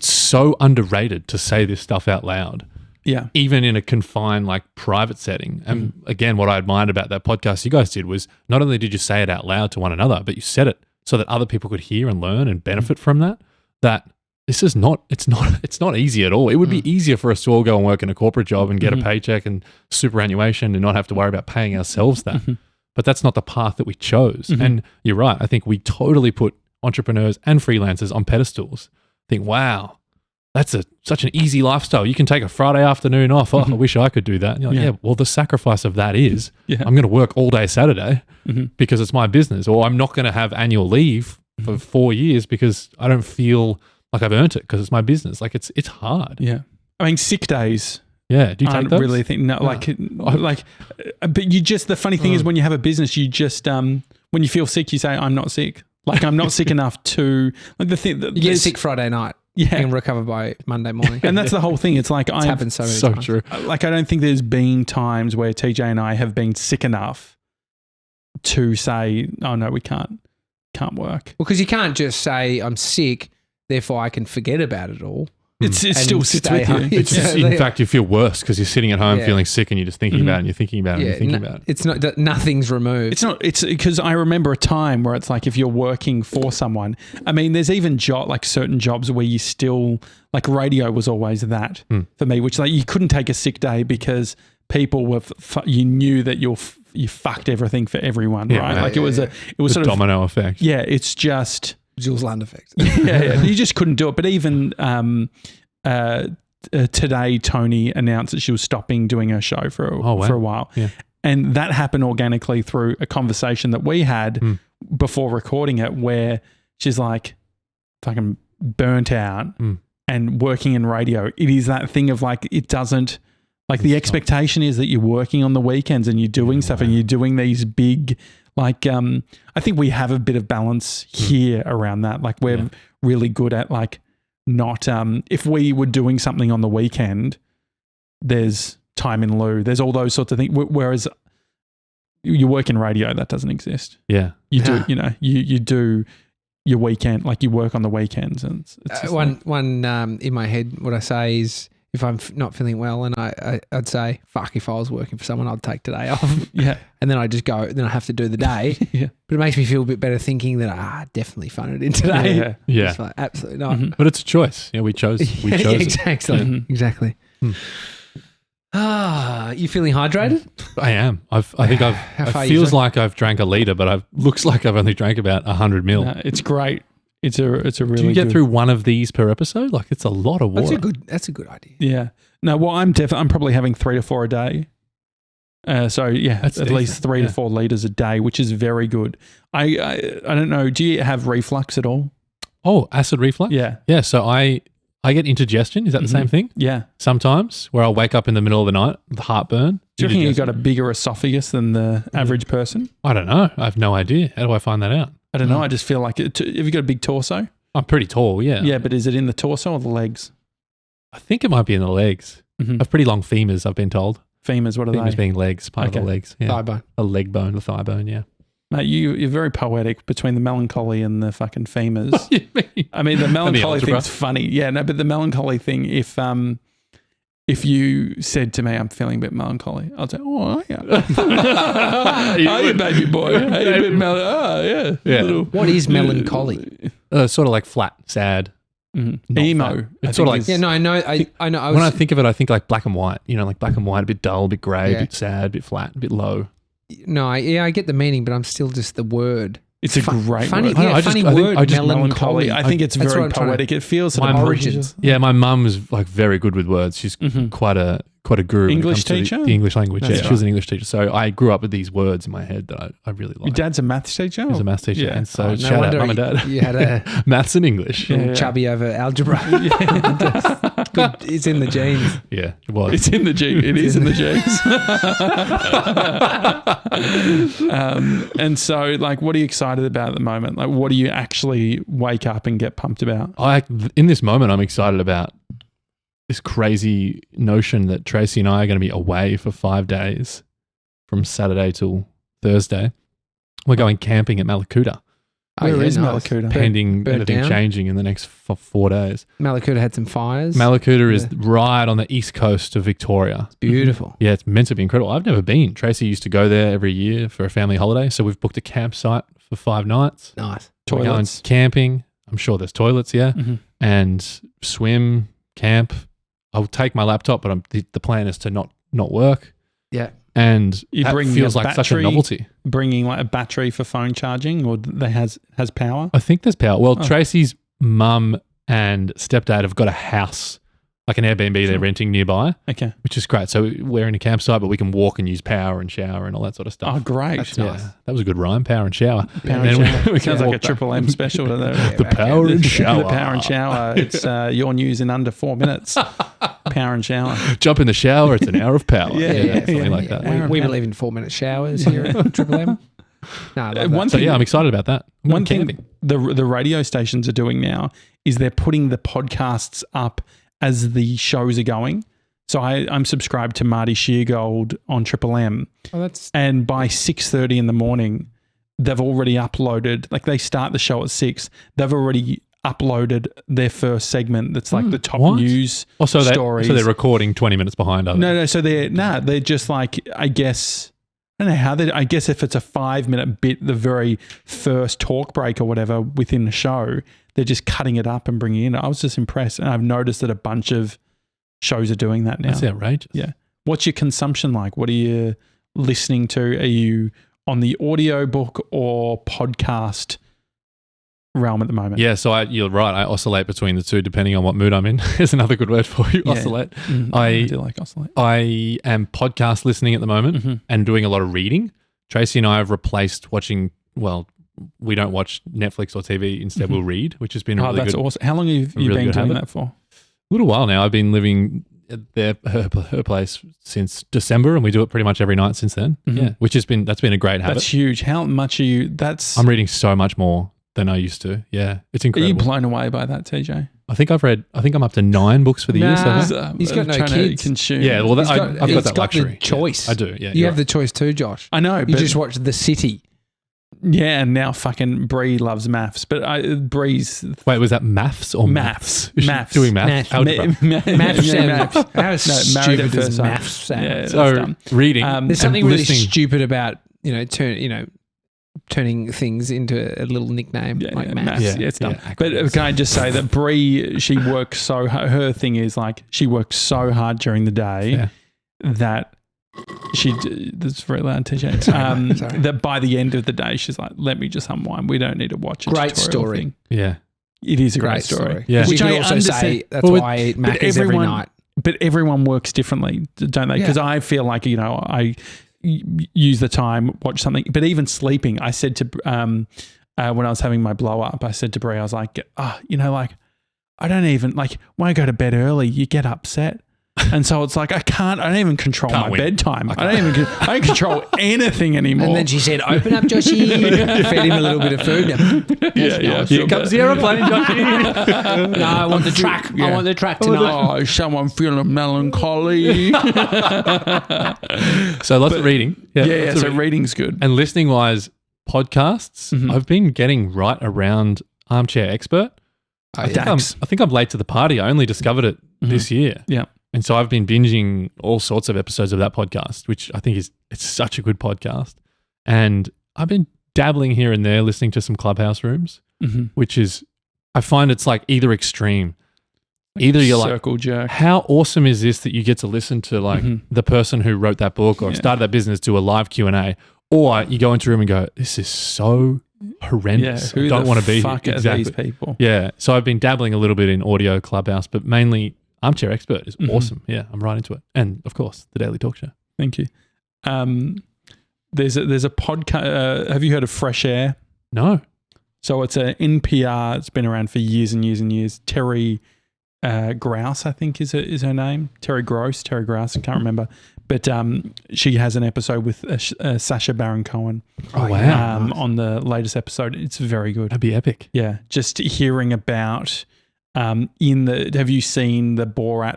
so underrated to say this stuff out loud. Yeah. Even in a confined, like private setting. And again, what I admired about that podcast you guys did was not only did you say it out loud to one another, but you said it so that other people could hear and learn and benefit from that. That this is not, it's not easy at all. It would be easier for us to all go and work in a corporate job and get a paycheck and superannuation and not have to worry about paying ourselves that. But that's not the path that we chose. And you're right. I think we totally put entrepreneurs and freelancers on pedestals. Think, wow, that's such an easy lifestyle. You can take a Friday afternoon off. Oh, I wish I could do that. And you're like, yeah, well, the sacrifice of that is I'm going to work all day Saturday because it's my business, or I'm not going to have annual leave for 4 years because I don't feel like I've earned it because it's my business. Like it's hard. Yeah. I mean, sick days. Yeah. Do you take those? Really think but you just, the funny thing is when you have a business, you just, when you feel sick, you say, I'm not sick. Like I'm not sick enough to, like the thing that you get sick Friday night. Yeah. And recover by Monday morning. And that's the whole thing. It's like, it's happened so many times. True. Like, I don't think there's been times where TJ and I have been sick enough to say, oh no, we can't work. Well, because you can't just say I'm sick, therefore I can forget about it all. It still sits with you. It's just, in fact, you feel worse because you're sitting at home feeling sick and you're just thinking about it and you're thinking about it and you're thinking about it. It's not that nothing's removed. It's not. It's because I remember a time where it's like if you're working for someone. I mean, there's even like certain jobs where you still, like radio was always that for me, which like you couldn't take a sick day because people were. You knew that you fucked everything for everyone, right? Like it was sort of domino effect. Yeah, it's just. Jules Land effect. Yeah, you just couldn't do it. But even today, Tony announced that she was stopping doing her show for a while. Yeah. And that happened organically through a conversation that we had before recording it where she's like fucking burnt out and working in radio. It is that thing of like, it doesn't, like the expectation is that you're working on the weekends and you're doing stuff and you're doing these big, like, I think we have a bit of balance here around that. Like we're really good at like not, if we were doing something on the weekend, there's time in lieu. There's all those sorts of things. Whereas you work in radio, that doesn't exist. Yeah. You do, you do your weekend, like you work on the weekends. And it's one in my head, what I say is, if I'm not feeling well and I'd say, fuck, if I was working for someone, I'd take today off. Yeah. And then I just go, then I have to do the day. Yeah. But it makes me feel a bit better thinking that, definitely phone it in today. Yeah. It's like, absolutely not. But it's a choice. Yeah, we chose it. Exactly. Exactly. You feeling hydrated? I am. I think it feels like I've drank a litre, but looks like I've only drank about 100 ml. No, it's great. It's a really. Do you get through one of these per episode? Like it's a lot of water. That's a good idea. Yeah. No, well, I'm probably having 3 to 4 a day. So yeah, that's at least 3 to 4 liters a day, which is very good. I don't know. Do you have reflux at all? Oh, acid reflux? Yeah. Yeah. So I get indigestion. Is that the same thing? Yeah. Sometimes where I'll wake up in the middle of the night with heartburn. Do you reckon you've got a bigger esophagus than the average person? I don't know. I have no idea. How do I find that out? I don't know. I just feel like have you got a big torso? I'm pretty tall, yeah. Yeah, but is it in the torso or the legs? I think it might be in the legs. I have pretty long femurs, I've been told. Femurs, what are femurs they? Being legs, part of the legs. Yeah. Thigh bone. A leg bone, a thigh bone, yeah. Mate, you're very poetic between the melancholy and the fucking femurs. What do you mean? I mean, the melancholy thing's funny. Yeah, no, but the melancholy thing, if you said to me, I'm feeling a bit melancholy, I'll say, oh, yeah. Are you, baby boy? Are you a bit melancholy? Oh, yeah. What is melancholy? Sort of like flat, sad. Emo. It's sort of like... Yeah, no, I know. I know. When I think of it, I think like black and white. You know, like black and white, a bit dull, a bit grey, a bit sad, a bit flat, a bit low. No, I get the meaning, but I'm still just the word. It's a great funny, word. Yeah, I funny just, word, I think melancholy. I think it's very poetic. It feels sort of origins. Yeah, my mum is like very good with words. She's quite a quite a guru. when it English comes to teacher? the English language. That's Yeah, she was an English teacher. So I grew up with these words in my head that I really Your like. dad's a maths teacher? He's a maths teacher. Yeah. And so No shout out wonder mum and dad. You had a Maths and English. Yeah. chubby over algebra. Good. It's in the genes. Yeah, it was. It's in the gene. It is in the genes. And so, like, what are you excited about at the moment? Like, what do you actually wake up and get pumped about? In this moment, I'm excited about this crazy notion that Tracy and I are going to be away for 5 days from Saturday till Thursday. We're going camping at Malakuta, Where is nice. Malakuta? pending burnt anything down? changing in the next 4 days. Malakuta had some fires. Malakuta is Yeah. right on the east coast of Victoria. It's beautiful. Yeah, it's meant to be incredible. I've never been. Tracy used to go there every year for a family holiday. So we've booked a campsite for 5 nights. Nice. We're going Toilets. camping. I'm sure there's toilets, yeah. Mhm. And swim, camp. I'll take my laptop, but the plan is to not work. Yeah. And You that bring feels your like such a battery? novelty. Bringing like a battery for phone charging, or that has power? I think there's power. Well, Oh. Tracy's mum and stepdad have got a house, like an Airbnb they're renting nearby, Okay. which is great. So we're in a campsite, but we can walk and use power and shower and all that sort of stuff. Oh, great. That's Yeah, nice. that was a good rhyme. Power and shower. Power And and then shower. we can Sounds like a walk back. Triple M special. To The power and shower. The power and shower. It's your news in under 4 minutes. Power and shower. Jump in the shower. It's an hour of power. Yeah, something yeah, like yeah. that. We believe in 4-minute showers here at Triple M. No, I love One that. So yeah, I'm excited about that. I'm One going thing camping. the radio stations are doing now is they're putting the podcasts up as the shows are going. So I'm subscribed to Marty Sheargold on Triple M, Oh, that's and by 6:30 in the morning, they've already uploaded. Like they start the show at 6. They've already uploaded their first segment. That's like the top what? news Oh, so stories. they're recording 20 minutes behind. Are they? No. So they're just like, I guess, I don't know how they, I guess if it's a 5-minute bit, the very first talk break or whatever within the show, they're just cutting it up and bringing it in. I was just impressed. And I've noticed that a bunch of shows are doing that now. That's outrageous. Yeah. What's your consumption like? What are you listening to? Are you on the audiobook or podcast realm at the moment? Yeah, so you're right. I oscillate between the two depending on what mood I'm in. There's another good word for you, Yeah. oscillate. I do like oscillate. I am podcast listening at the moment Mhm. and doing a lot of reading. Tracy and I have replaced watching, well, we don't watch Netflix or TV. Instead, we'll read, which has been a Oh, really that's good awesome. How long have you really been good doing habit. that for? little while now. I've been living at her place since December, and we do it pretty much every night since then. Mhm. Yeah, that's been a great habit. That's huge. How much are you? I'm reading so much more than I used to. Yeah, it's Are you incredible. blown away by that, TJ? I think I'm up to 9 books for the year. Nah. So He's got no trying to kids. consume. yeah, well, He's got- I've got he's that got the luxury. choice. Yeah, I do. Yeah, You have the choice too, Josh. I know. You But just watch The City. yeah, and now fucking Bree loves maths. But Bree's Wait, was that maths or Maths. Is she Maths. doing maths? Maths. Algebra. Maths. Yeah, maths. How No, married at stupid first does sight. maths sound? Yeah, that's So dumb. reading. Um, There's and something really listening. stupid about turning things into a little nickname Yeah, like yeah, maths. maths. Yeah, it's dumb. Yeah, But acronyms. can I just say that Bree, she works her thing is like she works so hard during the day Yeah. that that's very loud, TJ. Sorry. That by the end of the day, she's like, let me just unwind. We don't need to watch a Great tutorial story. thing. Yeah. It is a Great story. Yeah. Which Which you I could also understand. say that's Well, why I eat but Macca's every everyone- night. But everyone works differently, don't they? Because Yeah. I feel like, I use the time, watch something. But even sleeping, I said to, when I was having my blow up, I said to Brie, I was like, I don't even, like, when I go to bed early, you get upset. And so it's like, I don't even control Can't my win. bedtime. I don't control anything anymore. And then she said, "Open up, Joshy." Fed him a little bit of food. yeah. Here comes the aeroplane, Johnny. No, I want the track. I want the track tonight. Oh, someone feeling melancholy. So lots of reading. yeah. lots of So reading. reading's good. And listening wise, podcasts, Mhm. I've been getting right around Armchair Expert. Oh, I think Dax. I'm late to the party. I only discovered it this year. Yeah. And so I've been binging all sorts of episodes of that podcast, which I think it's such a good podcast. And I've been dabbling here and there, listening to some Clubhouse rooms, Mm-hmm. which is, I find it's like either extreme. Either you're like, circle jerk. how awesome is this that you get to listen to like Mhm. the person who wrote that book or Yeah. started that business do a live Q&A, or you go into a room and go, this is so horrendous. Who I don't the want to be fuck here. are Exactly. these people? Yeah. So I've been dabbling a little bit in audio Clubhouse, but mainly Armchair Expert is awesome. Yeah, I'm right into it. And of course, the Daily Talk Show. Thank you. There's a podcast. Have you heard of Fresh Air? No. So it's a NPR. It's been around for years and years and years. Terry Grouse, I think is her name. Terry Grouse. I can't remember. But she has an episode with Sacha Baron Cohen. Oh, wow. Nice. On the latest episode. It's very good. That'd be epic. Yeah. Just hearing about have you seen the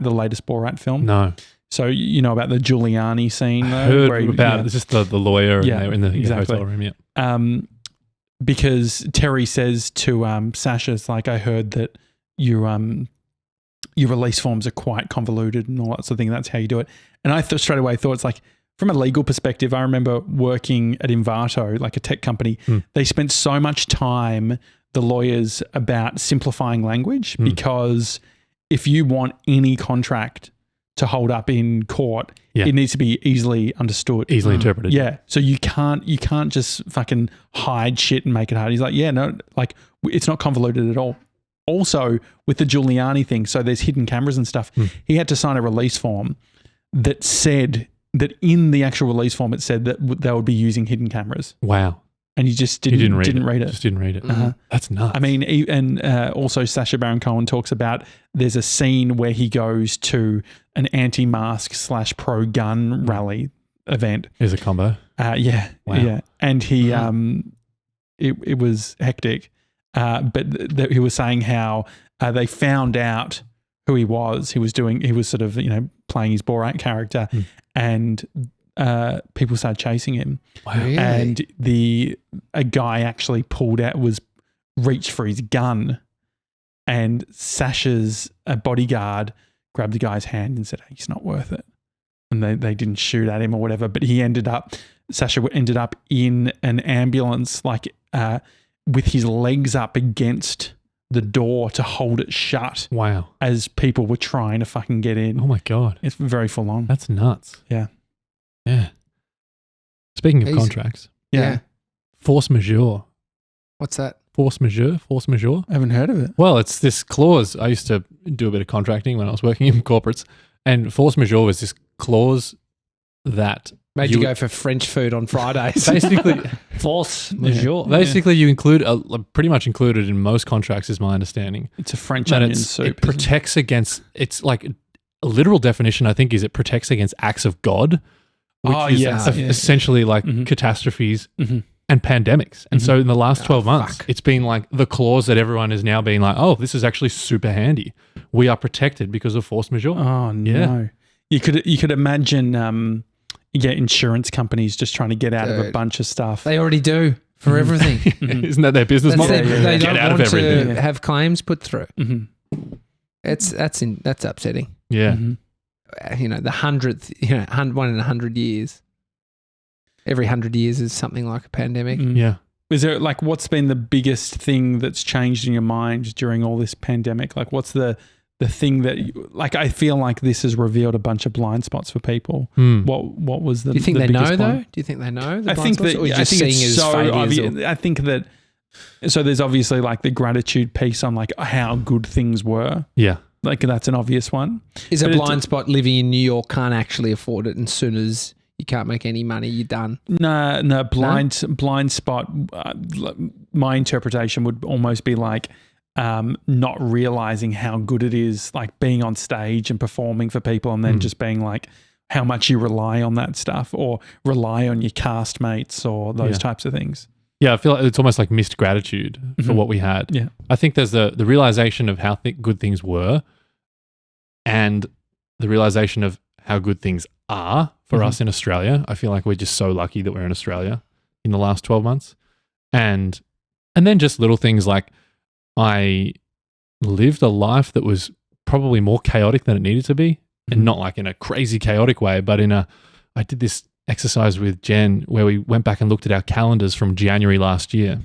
latest Borat film? No. So you know about the Giuliani scene? I heard about it. It's just the lawyer and they were in the hotel room. Yeah. Because Terry says to Sasha, it's like, I heard that your release forms are quite convoluted and all that sort of thing. That's how you do it. And I straight away thought it's like, from a legal perspective, I remember working at Invato, like a tech company. They spent so much time, the lawyers, about simplifying language because if you want any contract to hold up in court, it needs to be easily understood, easily interpreted. Yeah, so you can't just fucking hide shit and make it hard. He's like, yeah, no, like it's not convoluted at all. Also, with the Giuliani thing, so there's hidden cameras and stuff. He had to sign a release form that said that in the actual release form, it said that they would be using hidden cameras. Wow. And you just didn't read it. Just didn't read it. That's nuts. I mean, and also Sacha Baron Cohen talks about there's a scene where he goes to an anti-mask / pro-gun rally event. There's a combo. Yeah. Wow. Yeah. And he, it was hectic. But he was saying how they found out who he was. He was sort of, playing his Borat character and people started chasing him. Wow. Really? And a guy actually reached for his gun, and Sasha's bodyguard grabbed the guy's hand and said, hey, it's not worth it. And they didn't shoot at him or whatever, but Sasha ended up in an ambulance, with his legs up against the door to hold it shut. Wow. As people were trying to fucking get in. Oh my God. It's very full on. That's nuts. Yeah. Yeah. Speaking of contracts. Yeah. Force majeure. What's that? Force majeure? I haven't heard of it. Well, it's this clause. I used to do a bit of contracting when I was working in corporates, and force majeure was this clause that made you go for French food on Fridays. Basically, force majeure. Basically, you pretty much included in most contracts, is my understanding. It's a French onion soup. It protects against. It's like a literal definition. I think is it protects against acts of God, which is essentially like catastrophes and pandemics. And so in the last 12 months, it's been like the clause that everyone is now being like, oh, this is actually super handy. We are protected because of force majeure. Oh no! You could imagine. Insurance companies just trying to get out of a bunch of stuff. They already do for everything. Isn't that their business model? They get don't out want of everything. to have claims put through. That's upsetting. Yeah. The 100th, 1 in 100 years. Every 100 years is something like a pandemic. Yeah. Is there what's been the biggest thing that's changed in your mind during all this pandemic? Like, what's the thing that I feel like this has revealed a bunch of blind spots for people. What was the? Do you think the they know point? though? Do you think they know? I think that it's so obvious. I think that. So there's obviously the gratitude piece on how good things were. Yeah, that's an obvious one. Is a blind spot living in New York can't actually afford it, and as soon as you can't make any money, you're done. No, blind spot. My interpretation would almost be not realizing how good it is, being on stage and performing for people, and then just being how much you rely on that stuff or rely on your castmates or those types of things. Yeah, I feel like it's almost like missed gratitude for what we had. Yeah, I think there's the realization of how good things were, and the realization of how good things are for us in Australia. I feel like we're just so lucky that we're in Australia in the last 12 months, and then just little things like. I lived a life that was probably more chaotic than it needed to be, and not in a crazy chaotic way, but I did this exercise with Jen where we went back and looked at our calendars from January last year.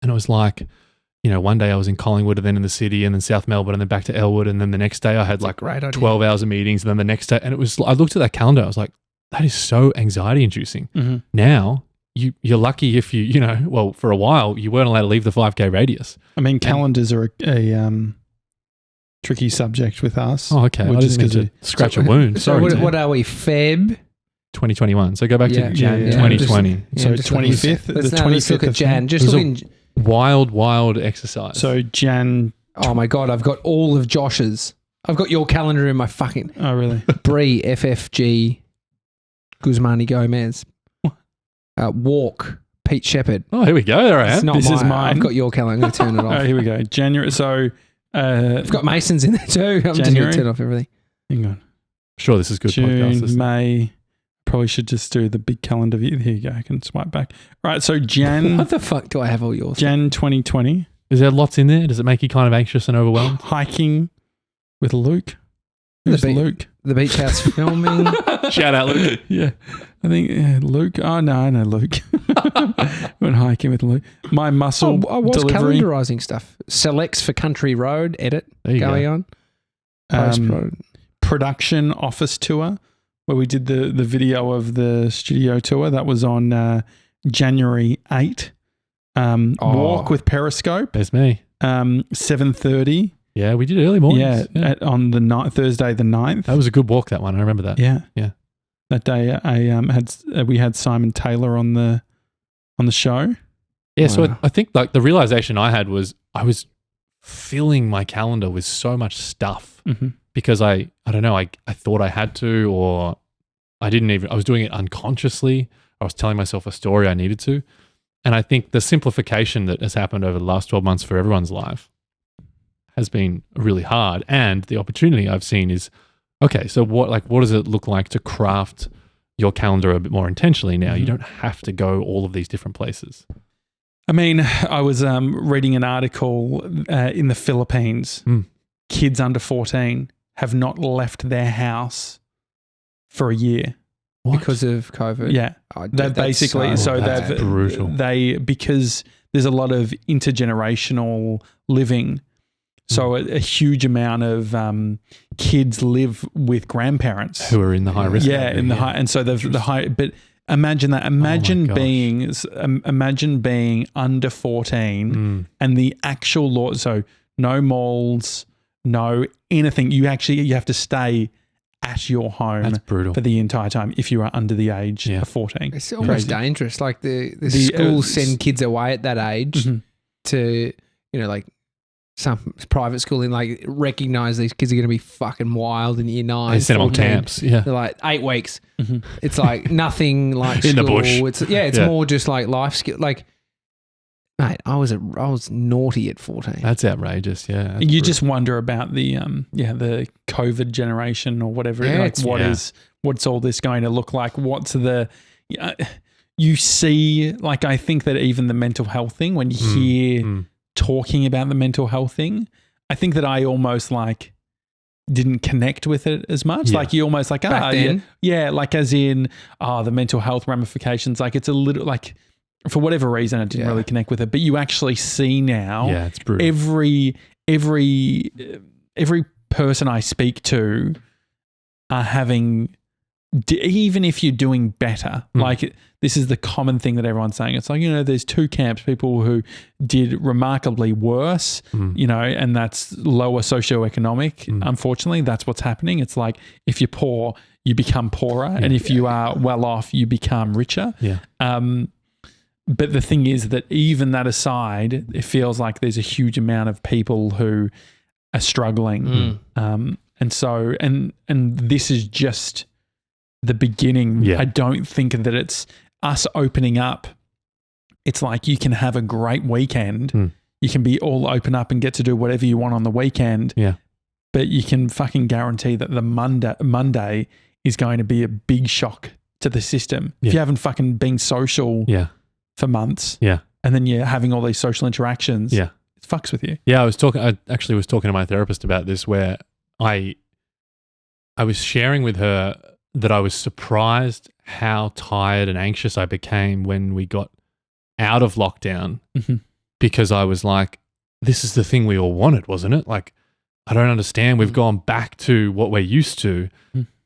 And it was one day I was in Collingwood and then in the city and then South Melbourne and then back to Elwood. And then the next day I had 12 hours of meetings. And then the next day, and I looked at that calendar. I was like, that is so anxiety inducing. Now, you're lucky if for a while you weren't allowed to leave the 5K radius. I mean, calendars are tricky subject with us. Oh, okay. Well, I just just 'cause to scratch a wound. So Sorry. what are we? Feb? 2021. So go back Yeah, to Jan yeah. 2020. So just looking- 25th, the let's look 25th at of Jan. Just It was a- looking. Wild exercise. So Jan. Oh my god, I've got all of Josh's. I've got your calendar in my fucking Oh, really? Bree FFG Guzmani Gomez. Walk Pete Shepherd. oh, here we go. There I It's am. not This is mine. mine. I've got your calendar. I'm going to turn it All off. right, here we go. January. So I've got Mason's in there too. I'm just going January? to turn off everything. hang on. Sure, this is good podcast. June, This- May. Probably should just do the big calendar view. Here you go. I can swipe back. All right. So Jan. What the fuck do I have all yours? Jan 2020. Is there lots in there? Does it make you kind of anxious and overwhelmed? Hiking with Luke. The Who's beach- Luke? The beach house filming. Shout out, Luke. Yeah. I think Luke. Oh, no, I know Luke. Went hiking with Luke. My muscle I was delivery. calendarising stuff. Selects for Country Road edit There you going go. on. Post-pro. Production office tour where we did the video of the studio tour. That was on January 8. Walk with Periscope. There's me. 7:30. Yeah, we did early mornings. Yeah, on the Thursday the 9th. That was a good walk, that one. I remember that. Yeah. Yeah. That day we had Simon Taylor on the show. Yeah, so Wow. I think like the realization I had was I was filling my calendar with so much stuff Mm-hmm. because I don't know, I thought I had to, or I was doing it unconsciously. I was telling myself a story I needed to. And I think the simplification that has happened over the last 12 months for everyone's life has been really hard. And the opportunity I've seen is, okay, so what does it look like to craft your calendar a bit more intentionally now? You don't have to go all of these different places. I mean, I was reading an article in the Philippines. Kids under 14 have not left their house for a year. What? Because of COVID. Yeah. Oh, They've basically, so that's they've, brutal. because there's a lot of intergenerational living. So a huge amount of kids live with grandparents. Who are in the high risk. Yeah, area, in the high, and so the high. But imagine that. Imagine gosh. being under 14, and the actual law. So no malls, no anything. You have to stay at your home That's brutal. for the entire time if you are under the age of 14. It's almost Crazy. dangerous. Like the The, schools send kids away at that age Mhm. to, like some private school and like recognize these kids are going to be fucking wild in year 9. They send them on 14. camps. Yeah. They're like 8 weeks. Mhm. It's like nothing like In the school. bush. It's Yeah. more just like life skill. Like, mate, I was naughty at 14. That's outrageous. Yeah. That's You brutal. just wonder about the COVID generation or whatever. Yeah, Like what's all this going to look like? What's the you see? Like I think that even the mental health thing, when you hear talking about the mental health thing, I think that I almost like didn't connect with it as much. Yeah. Like you almost like Back then? yeah, like as in the mental health ramifications. Like it's a little like for whatever reason I didn't Yeah. really connect with it, but you actually see now Yeah, it's brutal. every person I speak to are having, even if you're doing better, like this is the common thing that everyone's saying. It's like, there's two camps, people who did remarkably worse, and that's lower socioeconomic. Unfortunately, that's what's happening. It's like if you're poor, you become poorer. And if you are well off, you become richer. Yeah. But the thing is that even that aside, it feels like there's a huge amount of people who are struggling. And so, and this is just the beginning. Yeah. I don't think that it's us opening up. It's like you can have a great weekend. You can be all open up and get to do whatever you want on the weekend. Yeah. But you can fucking guarantee that the Monday is going to be a big shock to the system. Yeah. If you haven't fucking been social Yeah. for months, Yeah. and then you're having all these social interactions, Yeah. it fucks with you. Yeah, I actually was talking to my therapist about this, where I was sharing with her that I was surprised how tired and anxious I became when we got out of lockdown, because I was like, this is the thing we all wanted, wasn't it? Like, I don't understand. We've gone back to what we're used to.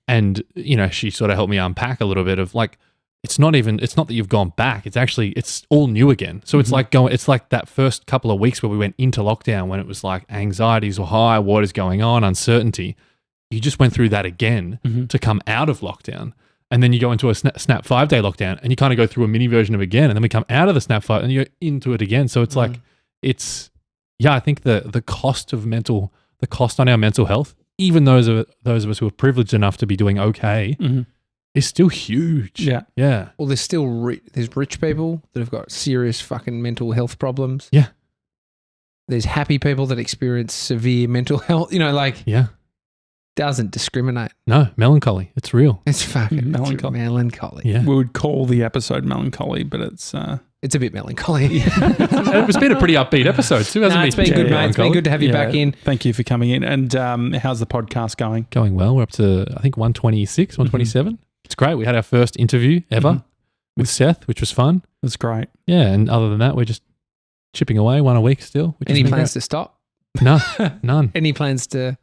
And, she sort of helped me unpack a little bit of like, it's not that you've gone back. It's all new again. So it's it's like that first couple of weeks where we went into lockdown when it was like anxieties were high, what is going on, uncertainty. You just went through that again to come out of lockdown. And then you go into a Snap 5-day lockdown and you kind of go through a mini version of it again. And then we come out of the Snap 5 and you go into it again. So it's like, I think the cost on our mental health, even those of us who are privileged enough to be doing okay, is still huge. Yeah. Yeah. Well, there's still there's rich people that have got serious fucking mental health problems. Yeah. There's happy people that experience severe mental health. Yeah. Doesn't discriminate. No, melancholy. It's real. It's fucking Melancholy. melancholy. Yeah. We would call the episode melancholy, but it's a bit melancholy. It's been a pretty upbeat episode too, hasn't it? It's been good, mate. It's been good to have you back in. Thank you for coming in. And how's the podcast going? Going well. We're up to, I think, 126, 127. It's great. We had our first interview ever with Seth, which was fun. That's great. Yeah, and other than that, we're just chipping away one a week still. Any plans to stop? No, none. Any plans to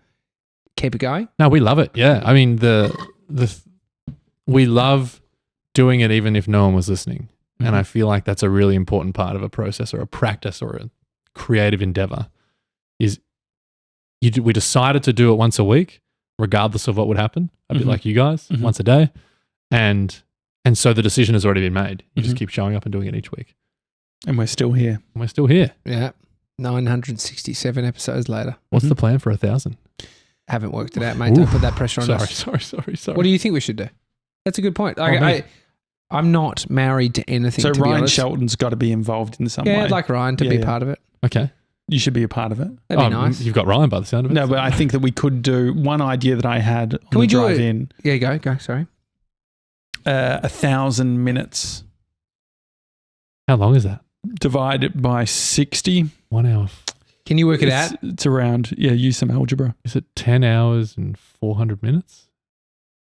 keep it going? No, we love it. Yeah, I mean we love doing it even if no one was listening, and I feel like that's a really important part of a process or a practice or a creative endeavor. We decided to do it once a week, regardless of what would happen. A bit like you guys, once a day, and so the decision has already been made. You just keep showing up and doing it each week, and we're still here. Yeah, 967 episodes later. What's the plan for 1,000? Haven't worked it out, mate. Don't put that pressure on us. Sorry. What do you think we should do? That's a good point. I'm not married to anything. So to be Ryan honest. Shelton's got to be involved in some way. Yeah, I'd like Ryan to be part of it. Okay. You should be a part of it. That'd be nice. You've got Ryan by the sound of it. No, but I think that we could do one idea that I had on the drive in. Yeah, go. Sorry. 1,000 minutes. How long is that? Divided by 60. 1 hour. Can you work it out? It's around, use some algebra. Is it 10 hours and 400 minutes?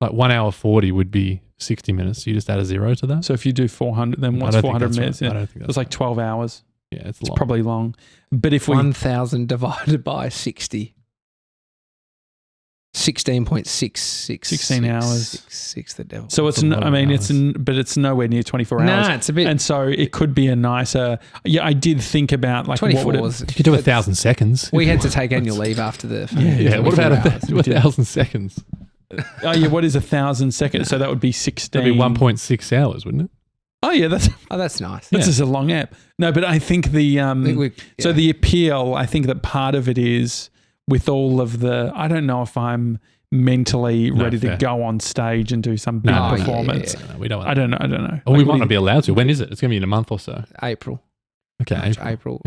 Like 1 hour 40 would be 60 minutes. So you just add a 0 to that? So if you do 400, then what's 400 minutes? Right. I don't think that's it's like 12 hours. Yeah, it's long. Probably long. But if we 1,000 divided by 60. 16.66. 16 hours. 6 the devil. So it's but it's nowhere near 24 hours. Nah, it's a bit. And so it could be a nicer. Yeah, I did think about like 24 what was. You could do 1,000 seconds. We had to take annual leave after the. Yeah. What about 1,000 seconds? Oh yeah, what is 1,000 seconds? So that would be 16. That'd be 1.6 hours, wouldn't it? Oh yeah, that's nice. This is a long app. No, but I think so the appeal. I think that part of it is with all of the. I don't know if I'm mentally ready to go on stage and do some big performance. Yeah. No, we don't. I don't know. Well, we might not be allowed to. When is it? It's going to be in a month or so. April. Okay, April,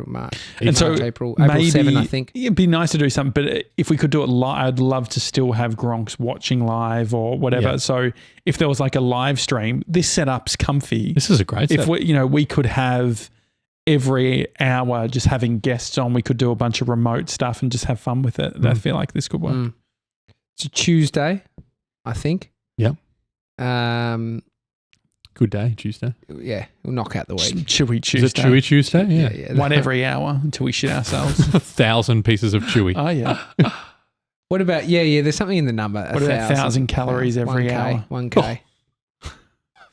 March. And so April maybe 7, I think. It'd be nice to do something, but if we could do it live, I'd love to still have Gronks watching live or whatever. Yeah. So if there was like a live stream, this setup's comfy. This is a great setup. If we could have every hour just having guests on, we could do a bunch of remote stuff and just have fun with it. I feel like this could work. It's a Tuesday, I think. Yep. Good day, Tuesday. Yeah, we'll knock out the week. Chewy Tuesday. Is it Chewy Tuesday? Yeah. One every hour until we shit ourselves. 1,000 pieces of Chewy. Oh, yeah. What about, there's something in the number. What about 1,000 calories every hour? 1K.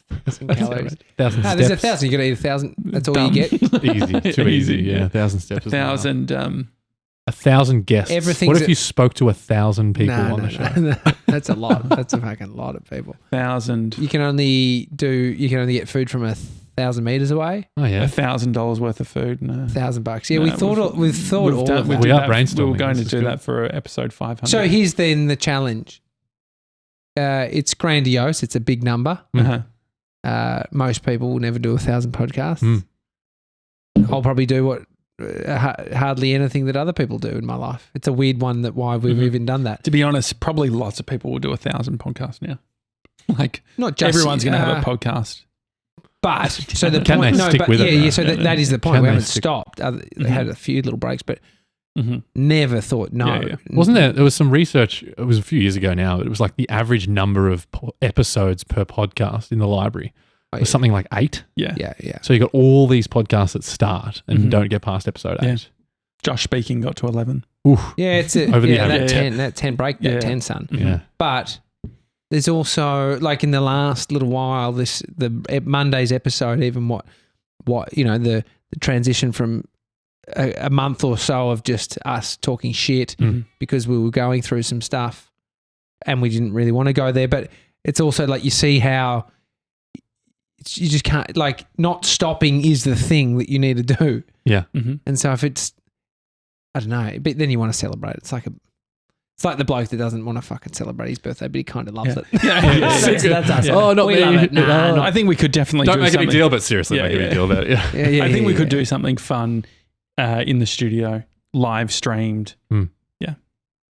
1,000 calories. 1,000 steps. There's 1,000. You got to eat 1,000. That's all you get. Easy. Too easy. Yeah, 1,000 steps. 1,000. 1,000 guests. Everything's what if you spoke to 1,000 people on the show? No. That's a lot. That's a fucking lot of people. 1,000. You can only get food from 1,000 meters away. Oh yeah, $1,000 worth of food. No, $1,000. Yeah, we've thought all of it. We are brainstorming. We were going to do that for episode 500. So here's then the challenge. It's grandiose. It's a big number. Most people will never do 1,000 podcasts. I'll probably do what hardly anything that other people do in my life. It's a weird one that why we've even done that. To be honest, probably lots of people will do 1,000 podcasts now. Like not just everyone's going to have a podcast. But so the can point, they stick with it? Yeah. So that is the point. Can We they haven't stick? stopped. They had a few little breaks, but never thought no. Yeah. Wasn't there was some research, it was a few years ago now, it was like the average number of episodes per podcast in the library was something like 8. Yeah. So you got all these podcasts that start and don't get past episode 8. Yeah. Josh Speaking got to 11. Oof. Yeah, it's Over the that average. 10 break, that 10 son. Yeah. But there's also like in the last little while, Monday's episode, even what the transition from a month or so of just us talking shit because we were going through some stuff and we didn't really want to go there. But it's also like you see how you just can't, like, not stopping is the thing that you need to do. Yeah. And so if it's, I don't know, but then you want to celebrate. It's like the bloke that doesn't want to fucking celebrate his birthday, but he kind of loves it. That's us. Yeah. Oh, not we me. love it. Nah, I think we could definitely Don't do make a something. big deal, but seriously, make a big deal about it. Yeah. I think we could do something fun in the studio, live streamed.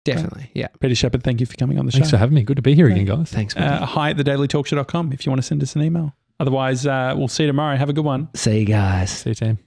Definitely, yeah. Peter Shepherd, thank you for coming on the show. Thanks for having me. Good to be here again, guys. Thanks, man. Hi@thedailytalkshow.com if you want to send us an email. Otherwise, we'll see you tomorrow. Have a good one. See you guys. See you, team.